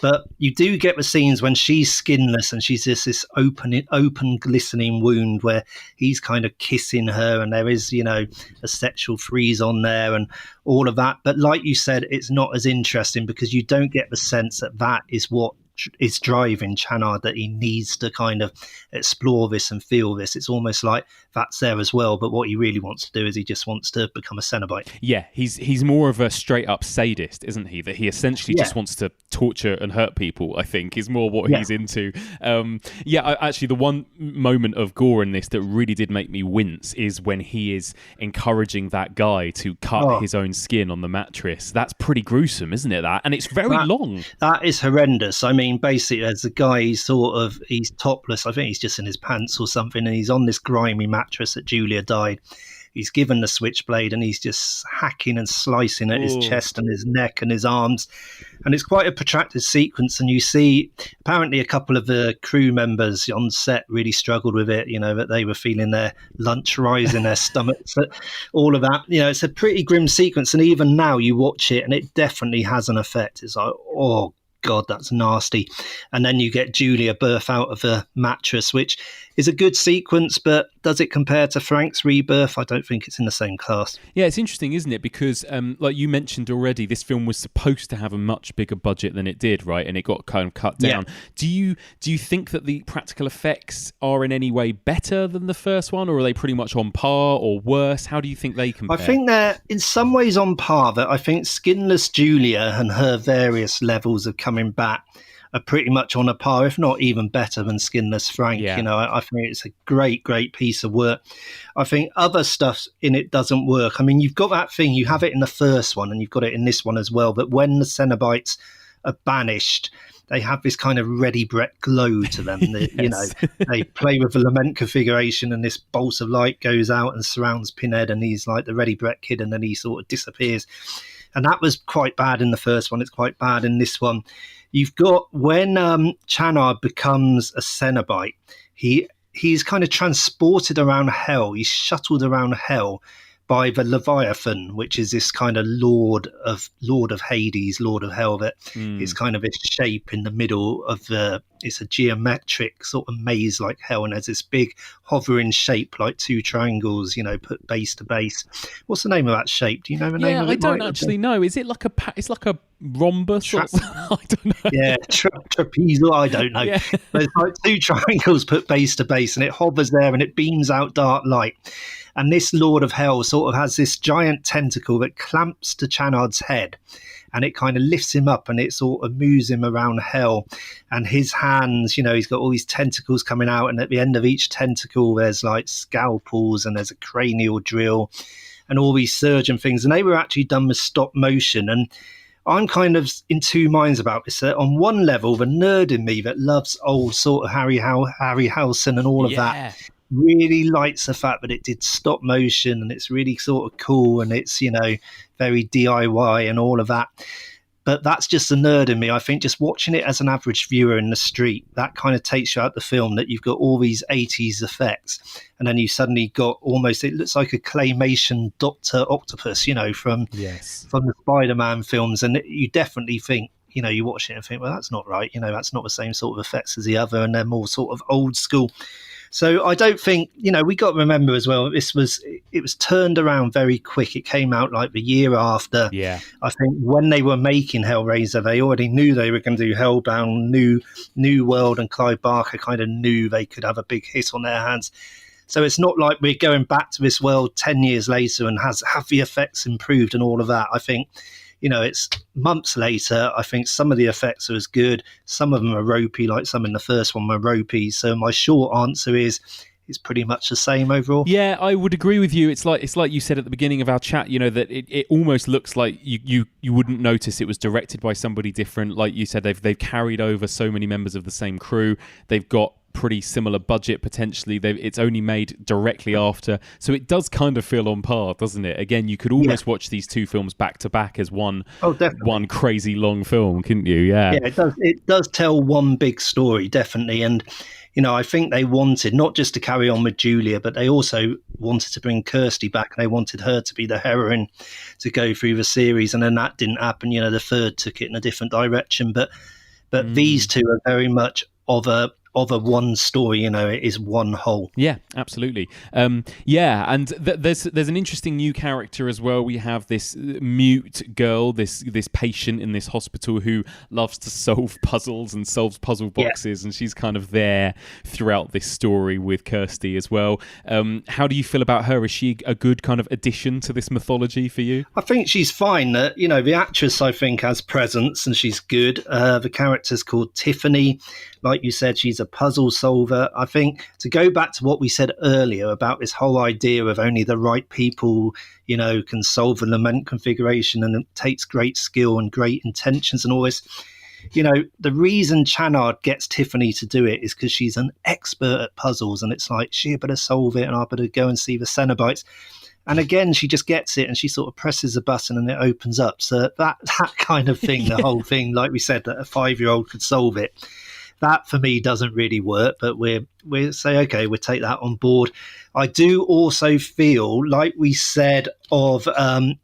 But you do get the scenes when she's skinless and she's just this open, glistening wound where he's kind of kissing her, and there is, a sexual freeze on there and all of that. But like you said, it's not as interesting because you don't get the sense that that is what is driving Channard, that he needs to kind of explore this and feel this. It's almost like that's there as well, but what he really wants to do is he just wants to become a Cenobite. Yeah, he's more of a straight up sadist, isn't he? That he essentially just wants to torture and hurt people, I think, is more what he's into. Actually, the one moment of gore in this that really did make me wince is when he is encouraging that guy to cut his own skin on the mattress. That's pretty gruesome, isn't it? That, and it's very long. That is horrendous. I mean, basically, there's a guy, he's topless. I think he's just in his pants or something, and he's on this grimy mattress that Julia died. He's given the switchblade and he's just hacking and slicing at his chest and his neck and his arms. And it's quite a protracted sequence. And you see, apparently a couple of the crew members on set really struggled with it, that they were feeling their lunch rise in their stomachs, all of that. It's a pretty grim sequence. And even now you watch it and it definitely has an effect. It's like, oh, God, that's nasty. And then you get Julia birth out of the mattress, which is a good sequence, but does it compare to Frank's rebirth? I don't think it's in the same class. Yeah, it's interesting, isn't it? Because like you mentioned already, this film was supposed to have a much bigger budget than it did, right? And it got kind of cut down. Yeah. Do you think that the practical effects are in any way better than the first one, or are they pretty much on par or worse? How do you think they compare? I think they're in some ways on par. That I think Skinless Julia and her various levels of coming back are pretty much on a par, if not even better than Skinless Frank. Yeah. I think it's a great piece of work. I think other stuff in it doesn't work. I mean, you've got that thing, you have it in the first one and you've got it in this one as well, but when the Cenobites are banished, they have this kind of ready Brett glow to them. They play with the lament configuration and this bolt of light goes out and surrounds Pinhead and he's like the ready Brett kid and then he sort of disappears. And that was quite bad in the first one. It's quite bad in this one. You've got when Channard becomes a Cenobite, he's kind of transported around hell. He's shuttled around hell by the Leviathan, which is this kind of Lord of Hades, Lord of Hell, that is kind of this shape in the middle of it's a geometric sort of maze like hell, and there's this big hovering shape like two triangles, put base to base. What's the name of that shape? Do you know the name of it? I don't actually know. Is it like it's like a rhombus? I don't know. Yeah, trapezoid. I don't know. Yeah. But it's like two triangles put base to base, and it hovers there and it beams out dark light. And this Lord of Hell sort of has this giant tentacle that clamps to Channard's head and it kind of lifts him up and it sort of moves him around hell. And his hands, he's got all these tentacles coming out, and at the end of each tentacle there's like scalpels and there's a cranial drill and all these surgeon things. And they were actually done with stop motion. And I'm kind of in two minds about this. On one level, the nerd in me that loves old sort of Harryhausen and all of that really likes the fact that it did stop motion and it's really sort of cool and it's, very DIY and all of that. But that's just the nerd in me. I think just watching it as an average viewer in the street, that kind of takes you out the film, that you've got all these 80s effects and then you suddenly got almost, it looks like a claymation Dr. Octopus, from the Spider-Man films. And you definitely think, you watch it and think, well, that's not right. That's not the same sort of effects as the other, and they're more sort of old school. So I don't think, we got to remember as well, it was turned around very quick. It came out like the year after. Yeah. I think when they were making Hellraiser, they already knew they were going to do Hellbound, New World, and Clive Barker kind of knew they could have a big hit on their hands. So it's not like we're going back to this world 10 years later and have the effects improved and all of that. I think, it's months later. I think some of the effects are as good. Some of them are ropey, like some in the first one were ropey. So my short answer is it's pretty much the same overall. Yeah, I would agree with you. It's like you said at the beginning of our chat, that it almost looks like you wouldn't notice it was directed by somebody different. Like you said, they've carried over so many members of the same crew. They've got pretty similar budget potentially. It's only made directly after, so it does kind of feel on par, doesn't it? Again, you could almost watch these two films back to back as one crazy long film, couldn't you? Yeah, it does tell one big story, definitely. And I think they wanted not just to carry on with Julia, but they also wanted to bring Kirsty back, and they wanted her to be the heroine to go through the series. And then that didn't happen. The third took it in a different direction, but these two are very much of of a one story. It is one whole. Yeah, absolutely. And there's an interesting new character as well. We have this mute girl, this patient in this hospital who loves to solve puzzles and solves puzzle boxes, and she's kind of there throughout this story with Kirsty as well. How do you feel about her? Is she a good kind of addition to this mythology for you? I think she's fine. The actress, I think, has presence and she's good. The character's called Tiffany. Like you said, she's a puzzle solver. I think, to go back to what we said earlier about this whole idea of only the right people, can solve a lament configuration, and it takes great skill and great intentions and all this. The reason Channard gets Tiffany to do it is because she's an expert at puzzles, and it's like, she better solve it and I better go and see the Cenobites. And again, she just gets it and she sort of presses a button and it opens up. So that kind of thing, the whole thing, like we said, that a 5-year-old could solve it. That for me doesn't really work, but we say, okay, we'll take that on board. I do also feel, like we said of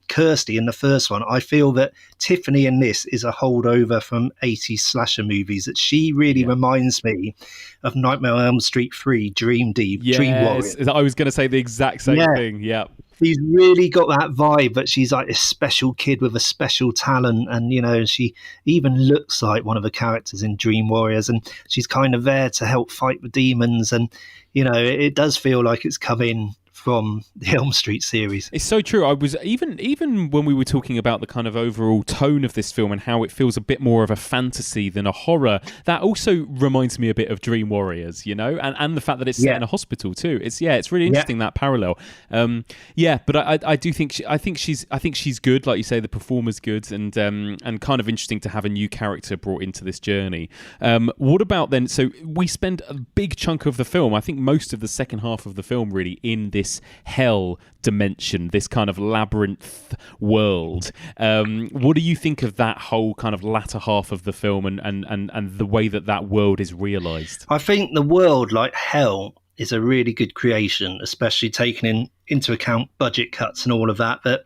Kirsty in the first one, I feel that Tiffany in this is a holdover from 80s slasher movies, that she really reminds me of Nightmare on Elm Street 3, Dream Warrior. I was going to say the exact same thing, yeah. She's really got that vibe, but she's like this special kid with a special talent. And, she even looks like one of the characters in Dream Warriors, and she's kind of there to help fight the demons. And, it does feel like it's come in from the Elm Street series. It's so true. I was even when we were talking about the kind of overall tone of this film and how it feels a bit more of a fantasy than a horror, that also reminds me a bit of Dream Warriors, and the fact that it's set in a hospital too. It's really interesting, that parallel. But I do think she's good, like you say. The performer's good, and kind of interesting to have a new character brought into this journey. What about then? So we spend a big chunk of the film, I think most of the second half of the film, really in this hell dimension, this kind of labyrinth world. What do you think of that whole kind of latter half of the film and the way that world is realised? I think the world, like hell, is a really good creation, especially taking into account budget cuts and all of that. But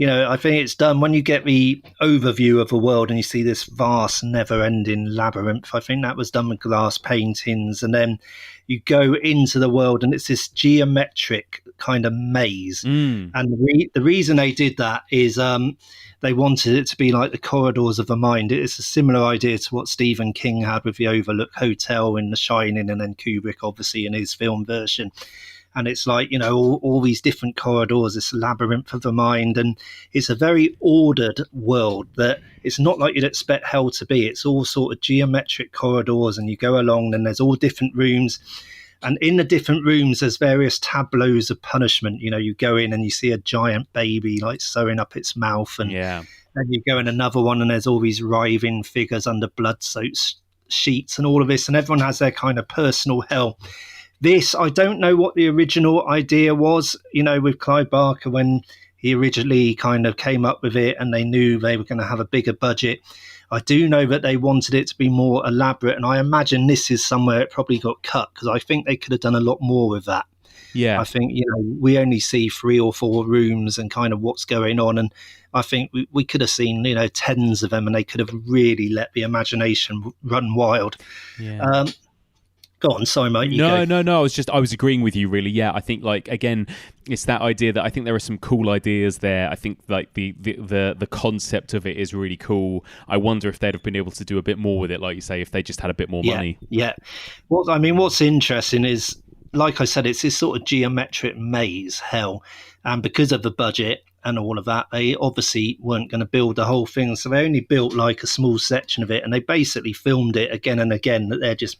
I think it's done when you get the overview of the world and you see this vast, never-ending labyrinth. I think that was done with glass paintings, and then you go into the world and it's this geometric kind of maze. And the reason they did that is they wanted it to be like the corridors of the mind. It's a similar idea to what Stephen King had with the Overlook Hotel in The Shining, and then Kubrick, obviously, in his film version. And it's like, all these different corridors, this labyrinth of the mind. And it's a very ordered world that it's not like you'd expect hell to be. It's all sort of geometric corridors, and you go along and there's all different rooms. And in the different rooms, there's various tableaus of punishment. You go in and you see a giant baby like sewing up its mouth. And then you go in another one and there's all these writhing figures under blood-soaked sheets and all of this. And everyone has their kind of personal hell. This, I don't know what the original idea was, with Clive Barker when he originally kind of came up with it and they knew they were going to have a bigger budget. I do know that they wanted it to be more elaborate, and I imagine this is somewhere it probably got cut, because I think they could have done a lot more with that. Yeah. I think, we only see 3 or 4 rooms and kind of what's going on, and I think we could have seen, tens of them, and they could have really let the imagination run wild. Yeah. Go on, sorry, mate. No. I was agreeing with you, really. Yeah, I think, like, again, it's that idea that I think there are some cool ideas there. I think like the concept of it is really cool. I wonder if they'd have been able to do a bit more with it, like you say, if they just had a bit more money. Yeah. What's interesting is, like I said, it's this sort of geometric maze, hell, and because of the budget and all of that, they obviously weren't going to build the whole thing, so they only built like a small section of it, and they basically filmed it again and again, that they're just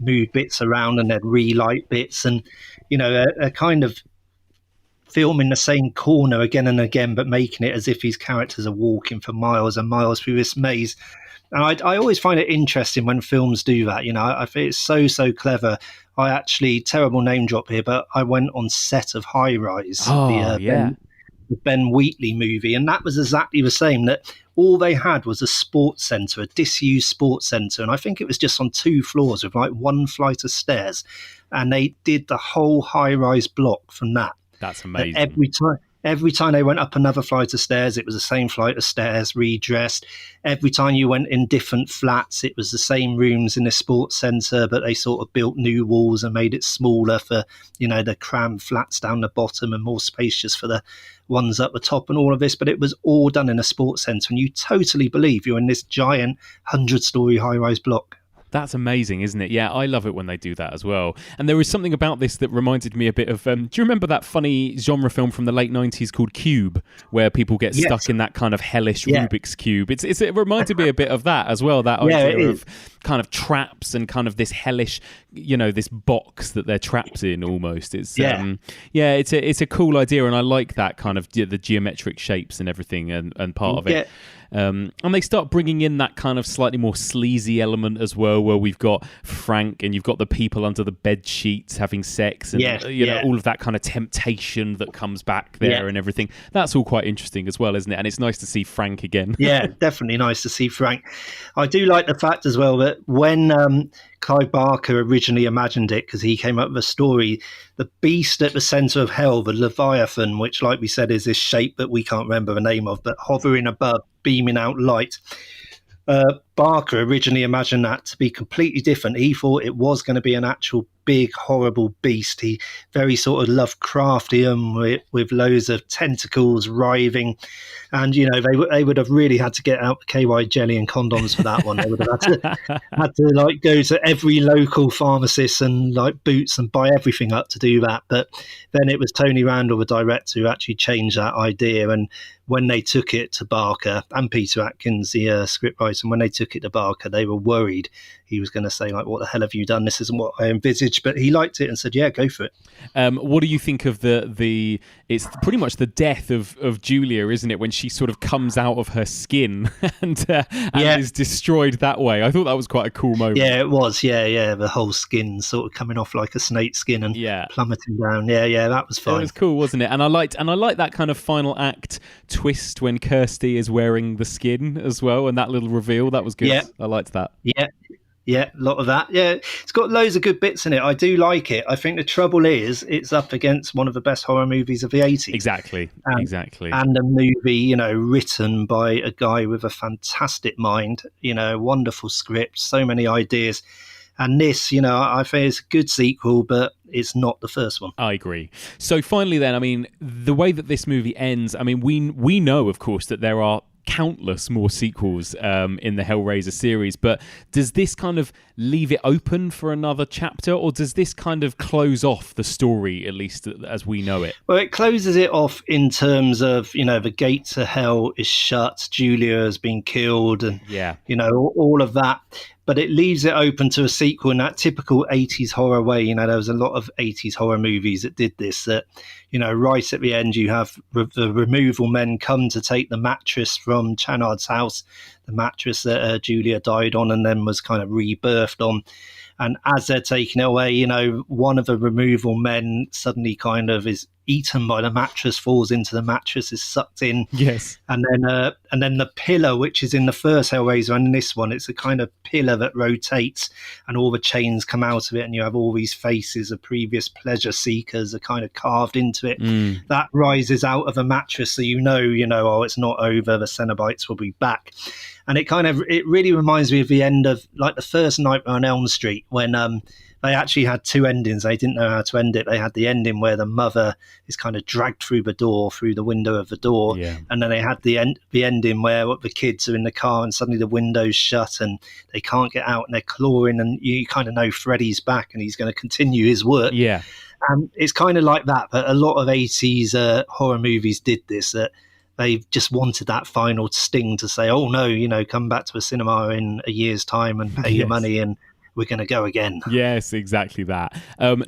move bits around and they'd relight bits, and a kind of filming the same corner again and again, but making it as if these characters are walking for miles and miles through this maze. And I always find it interesting when films do that. I think it's so clever. I actually, terrible name drop here, but I went on set of High Rise, the Ben Wheatley movie, and that was exactly the same. That all they had was a sports centre, a disused sports centre, and I think it was just on 2 floors with like 1 flight of stairs, and they did the whole High Rise block from that. That's amazing. Every time they went up another flight of stairs, it was the same flight of stairs, redressed. Every time you went in different flats, it was the same rooms in the sports centre, but they sort of built new walls and made it smaller for, the crammed flats down the bottom and more spacious for the ones at the top and all of this. But it was all done in a sports centre, and you totally believe you're in this giant 100-story high-rise block. That's amazing, isn't it? Yeah, I love it when they do that as well. And there was something about this that reminded me a bit of... do you remember that funny genre film from the late 90s called Cube, where people get stuck in that kind of hellish Rubik's Cube? It reminded me a bit of that as well, that idea of kind of traps and kind of this hellish, this box that they're trapped in almost. It's it's a cool idea, and I like that kind of the geometric shapes and everything and part of it. And they start bringing in that kind of slightly more sleazy element as well, where we've got Frank and you've got the people under the bed sheets having sex and all of that kind of temptation that comes back there and everything. That's all quite interesting as well, isn't it? And it's nice to see Frank again. Yeah, definitely nice to see Frank. I do like the fact as well that when Clive Barker originally imagined it, because he came up with a story, the beast at the centre of hell, the Leviathan, which, like we said, is this shape that we can't remember the name of, but hovering above, beaming out light. Barker originally imagined that to be completely different. He thought it was going to be an actual big, horrible beast. He very sort of Lovecraftian with loads of tentacles writhing. And, they would have really had to get out the KY jelly and condoms for that one. They would have had to go to every local pharmacist and Boots and buy everything up to do that. But then it was Tony Randall, the director, who actually changed that idea. And when they took it to Barker and Peter Atkins, the scriptwriter, and when they took it to Barker, they were worried he was going to say, what the hell have you done? This isn't what I envisaged. But he liked it and said, yeah, go for it. What do you think of the it's pretty much the death of Julia, isn't it, when she sort of comes out of her skin and is destroyed that way? I thought that was quite a cool moment. Yeah, it was. Yeah. The whole skin sort of coming off like a snake skin and plummeting down. Yeah, that was fine. It was cool, wasn't it? And I liked that kind of final act twist when Kirsty is wearing the skin as well, and that little reveal. That was good. Yeah. I liked that. Yeah, a lot of that. Yeah, it's got loads of good bits in it. I do like it. I think the trouble is it's up against one of the best horror movies of the 80s. Exactly. And a movie, written by a guy with a fantastic mind, wonderful script, so many ideas. And this, I think it's a good sequel, but it's not the first one. I agree. So finally then, I mean, the way that this movie ends, I mean, we know, of course, that there are countless more sequels in the Hellraiser series, but does this kind of leave it open for another chapter, or does this kind of close off the story, at least as we know it? Well, it closes it off in terms of, the gate to hell is shut, Julia has been killed, and all of that. But it leaves it open to a sequel in that typical 80s horror way. There was a lot of 80s horror movies that did this, that, right at the end, you have the removal men come to take the mattress from Channard's house, the mattress that Julia died on and then was kind of rebirthed on. And as they're taking it away, one of the removal men suddenly kind of is eaten by the mattress, falls into the mattress, is sucked in. Yes. And then the pillar, which is in the first Hellraiser and in this one, it's a kind of pillar that rotates and all the chains come out of it, and you have all these faces of previous pleasure seekers are kind of carved into it. That rises out of a mattress, so oh, it's not over, the Cenobites will be back. And it really reminds me of the end of like the first Nightmare on Elm Street, when they actually had two endings. They didn't know how to end it. They had the ending where the mother is kind of dragged through the window of the door. Yeah. And then they had the ending where the kids are in the car and suddenly the window's shut and they can't get out and they're clawing, and you kind of know Freddy's back and he's going to continue his work. Yeah. And it's kind of like that. But a lot of 80s horror movies did this, that they just wanted that final sting to say, oh no, come back to a cinema in a year's time and pay your money and we're going to go again. Yes, exactly that.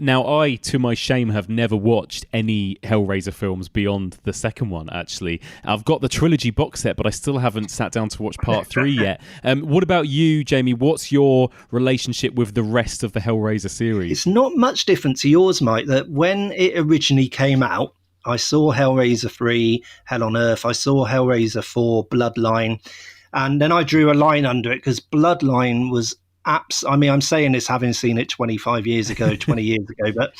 Now, I, to my shame, have never watched any Hellraiser films beyond the second one, actually. I've got the trilogy box set, but I still haven't sat down to watch part 3 yet. What about you, Jamie? What's your relationship with the rest of the Hellraiser series? It's not much different to yours, Mike, that when it originally came out, I saw Hellraiser 3, Hell on Earth. I saw Hellraiser 4, Bloodline. And then I drew a line under it because Bloodline was I mean, I'm saying this having seen it 25 years ago, 20 years ago, but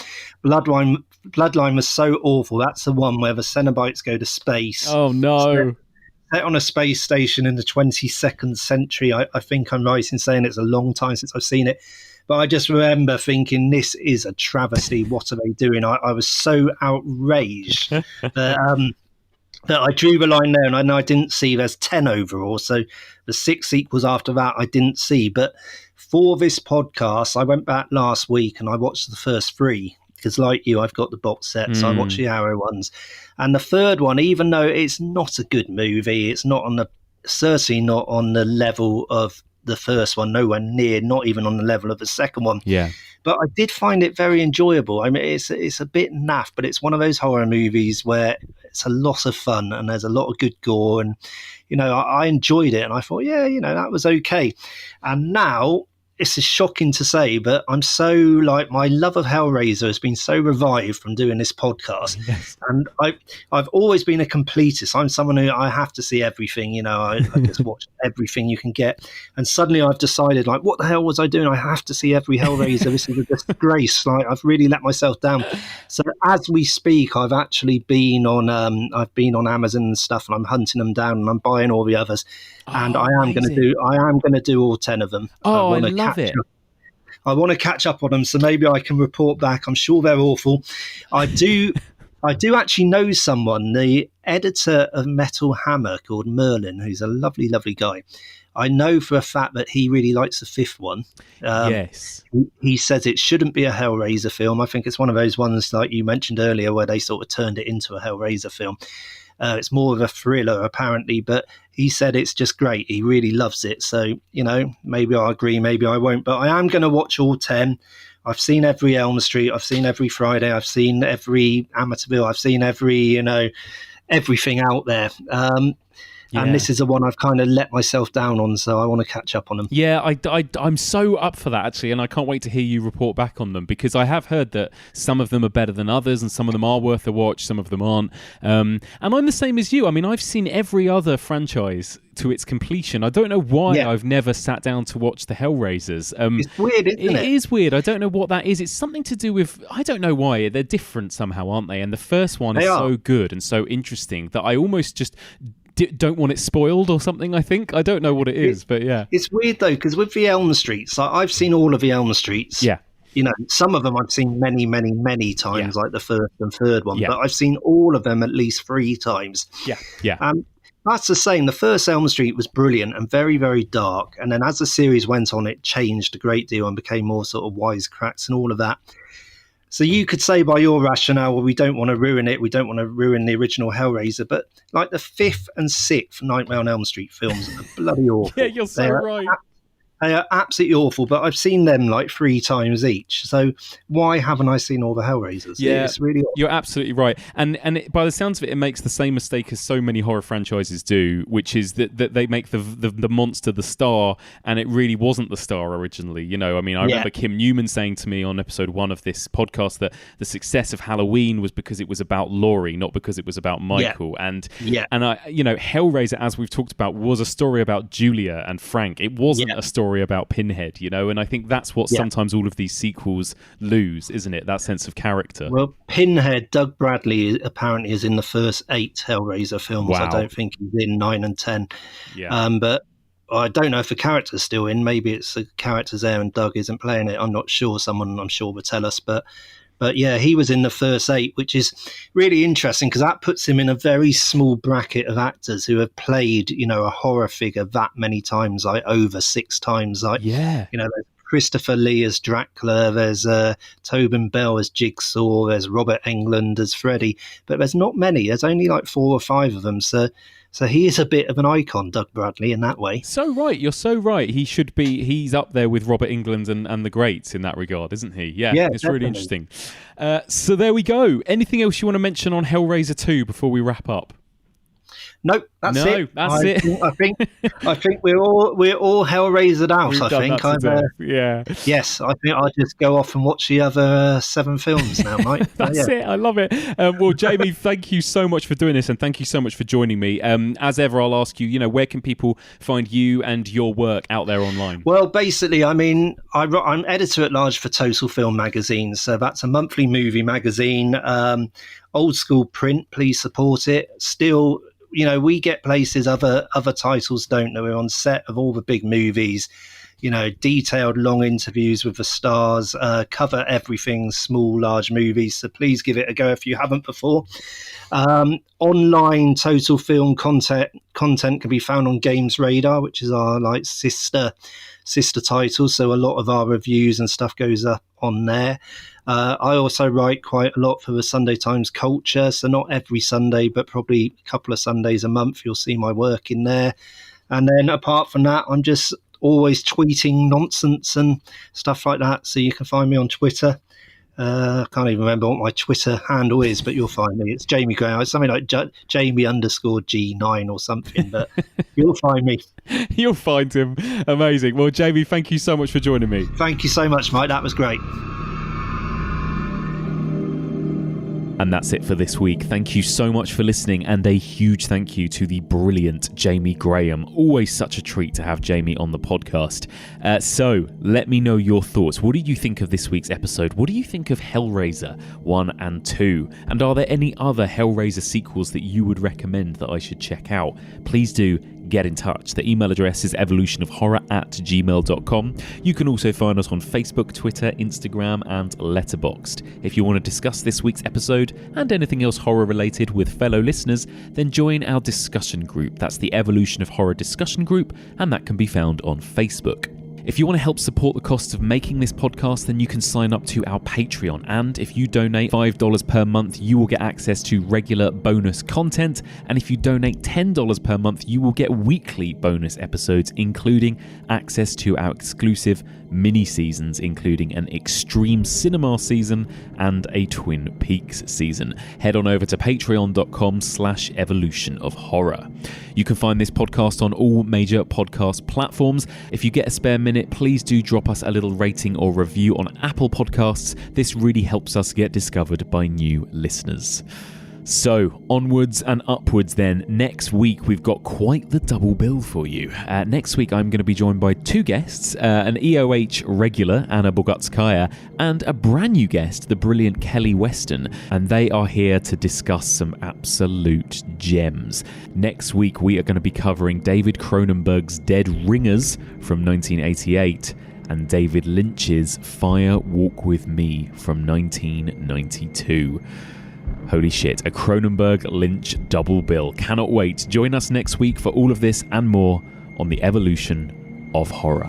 Bloodline was so awful. That's the one where the Cenobites go to space. Oh, no. Set on a space station in the 22nd century. I think I'm right in saying it's a long time since I've seen it. But I just remember thinking, this is a travesty. What are they doing? I was so outraged that I drew the line there, and I didn't see there's 10 overall. So the 6 sequels after that I didn't see. But for this podcast, I went back last week and I watched the first 3. Because like you, I've got the box set, so I watched the Arrow ones. And the third one, even though it's not a good movie, it's certainly not on the level of the first one, nowhere near, not even on the level of the second one. Yeah. But I did find it very enjoyable. I mean, it's a bit naff, but it's one of those horror movies where it's a lot of fun and there's a lot of good gore. And, I enjoyed it and I thought, yeah, that was okay. And now, this is shocking to say, but I'm so my love of Hellraiser has been so revived from doing this podcast. Yes. And I've always been a completist. I'm someone who I have to see everything, I just watch everything you can get. And suddenly I've decided, what the hell was I doing? I have to see every Hellraiser. This is a disgrace. I've really let myself down. So as we speak, I've actually been on Amazon and stuff, and I'm hunting them down and I'm buying all the others. And I am going to do all 10 of them. Oh, I love it. I want to catch up on them, so maybe I can report back. I'm sure they're awful. I do actually know someone, the editor of Metal Hammer, called Merlin, who's a lovely, lovely guy. I know for a fact that he really likes the 5th one. Yes. He says it shouldn't be a Hellraiser film. I think it's one of those ones like you mentioned earlier where they sort of turned it into a Hellraiser film. It's more of a thriller, apparently, but he said it's just great. He really loves it. So, maybe I'll agree, maybe I won't. But I am going to watch all 10. I've seen every Elm Street. I've seen every Friday. I've seen every Amityville. I've seen every, everything out there. And this is the one I've kind of let myself down on, so I want to catch up on them. Yeah, I'm so up for that, actually, and I can't wait to hear you report back on them, because I have heard that some of them are better than others, and some of them are worth a watch, some of them aren't. And I'm the same as you. I mean, I've seen every other franchise to its completion. I don't know why I've never sat down to watch the Hellraisers. It's weird, isn't it? It is weird. I don't know what that is. It's something to do with, I don't know why. They're different somehow, aren't they? And the first one is so good and so interesting that I almost just don't want it spoiled or something, I think. I don't know what it is, but yeah. It's weird, though, because with the Elm Streets, I've seen all of the Elm Streets. Yeah. Some of them I've seen many, many, many times, like the first and third one, but I've seen all of them at least 3 times. Yeah. That's the same. The first Elm Street was brilliant and very, very dark. And then as the series went on, it changed a great deal and became more sort of wisecracks and all of that. So you could say by your rationale, well, we don't want to ruin it. We don't want to ruin the original Hellraiser. But like the 5th and 6th Nightmare on Elm Street films are bloody awful. Yeah, you're so right. They are absolutely awful, but I've seen them like 3 times each. So why haven't I seen all the Hellraisers? Yeah, it's really awful. You're absolutely right. And by the sounds of it, it makes the same mistake as so many horror franchises do, which is that they make the monster the star, and it really wasn't the star originally. I remember Kim Newman saying to me on episode 1 of this podcast that the success of Halloween was because it was about Laurie, not because it was about Michael. And Hellraiser, as we've talked about, was a story about Julia and Frank. It wasn't a story about Pinhead, and I think that's what sometimes all of these sequels lose, isn't it? That sense of character. Well, Pinhead, Doug Bradley apparently is in the first 8 Hellraiser films. Wow. I don't think he's in 9 and 10. Yeah. But I don't know if the character's still in. Maybe it's the character's there and Doug isn't playing it. I'm not sure. Someone I'm sure will tell us. But yeah, he was in the first 8, which is really interesting because that puts him in a very small bracket of actors who have played, a horror figure that many times, like over 6 times. Like, there's Christopher Lee as Dracula, there's Tobin Bell as Jigsaw, there's Robert Englund as Freddy, but there's not many. There's only like 4 or 5 of them. So he is a bit of an icon, Doug Bradley, in that way. So right, you're so right. He's up there with Robert Englund and the greats in that regard, isn't he? Yeah, it's definitely. Really interesting. So there we go. Anything else you want to mention on Hellraiser 2 before we wrap up? Nope, that's it. I think we're all Hellraisered out. We've I done think. that to death. Yeah. Yes, I think I'll just go off and watch the other 7 films now, Mike. That's it. I love it. Well, Jamie, thank you so much for doing this, and thank you so much for joining me. As ever, I'll ask you, where can people find you and your work out there online? Well, basically, I mean, I'm editor-at-large for Total Film magazine, so that's a monthly movie magazine. Old school print, please support it. Still, we get places other titles don't know. We're on set of all the big movies, detailed long interviews with the stars, cover everything, small, large movies. So please give it a go if you haven't before. Online Total Film content can be found on Games Radar, which is our sister title. So a lot of our reviews and stuff goes up on there. I also write quite a lot for the Sunday Times Culture. So not every Sunday, but probably a couple of Sundays a month, you'll see my work in there. And then apart from that, I'm just always tweeting nonsense and stuff like that. So you can find me on Twitter. I can't even remember what my Twitter handle is, but you'll find me. It's Jamie Graham. It's something like Jamie_G9 or something, but you'll find me. You'll find him. Amazing. Well, Jamie, thank you so much for joining me. Thank you so much, Mike. That was great. And that's it for this week. Thank you so much for listening, and a huge thank you to the brilliant Jamie Graham. Always such a treat to have Jamie on the podcast. So let me know your thoughts. What do you think of this week's episode? What do you think of Hellraiser 1 and 2? And are there any other Hellraiser sequels that you would recommend that I should check out? Please do get in touch. The email address is evolutionofhorror@gmail.com. You can also find us on Facebook, Twitter, Instagram, and Letterboxd. If you want to discuss this week's episode and anything else horror related with fellow listeners, then join our discussion group. That's the Evolution of Horror discussion group, and that can be found on Facebook. If you want to help support the costs of making this podcast, then you can sign up to our Patreon. And if you donate $5 per month, you will get access to regular bonus content. And if you donate $10 per month, you will get weekly bonus episodes, including access to our exclusive mini-seasons, including an Extreme Cinema season and a Twin Peaks season. Head on over to patreon.com/evolutionofhorror. You can find this podcast on all major podcast platforms. If you get a spare minute, please do drop us a little rating or review on Apple Podcasts. This really helps us get discovered by new listeners. So, onwards and upwards then. Next week, we've got quite the double bill for you. Next week, I'm going to be joined by 2 guests, an EOH regular, Anna Bogutskaya, and a brand new guest, the brilliant Kelly Weston. And they are here to discuss some absolute gems. Next week, we are going to be covering David Cronenberg's Dead Ringers from 1988 and David Lynch's Fire Walk With Me from 1992. Holy shit, a Cronenberg-Lynch double bill. Cannot wait. Join us next week for all of this and more on the Evolution of Horror.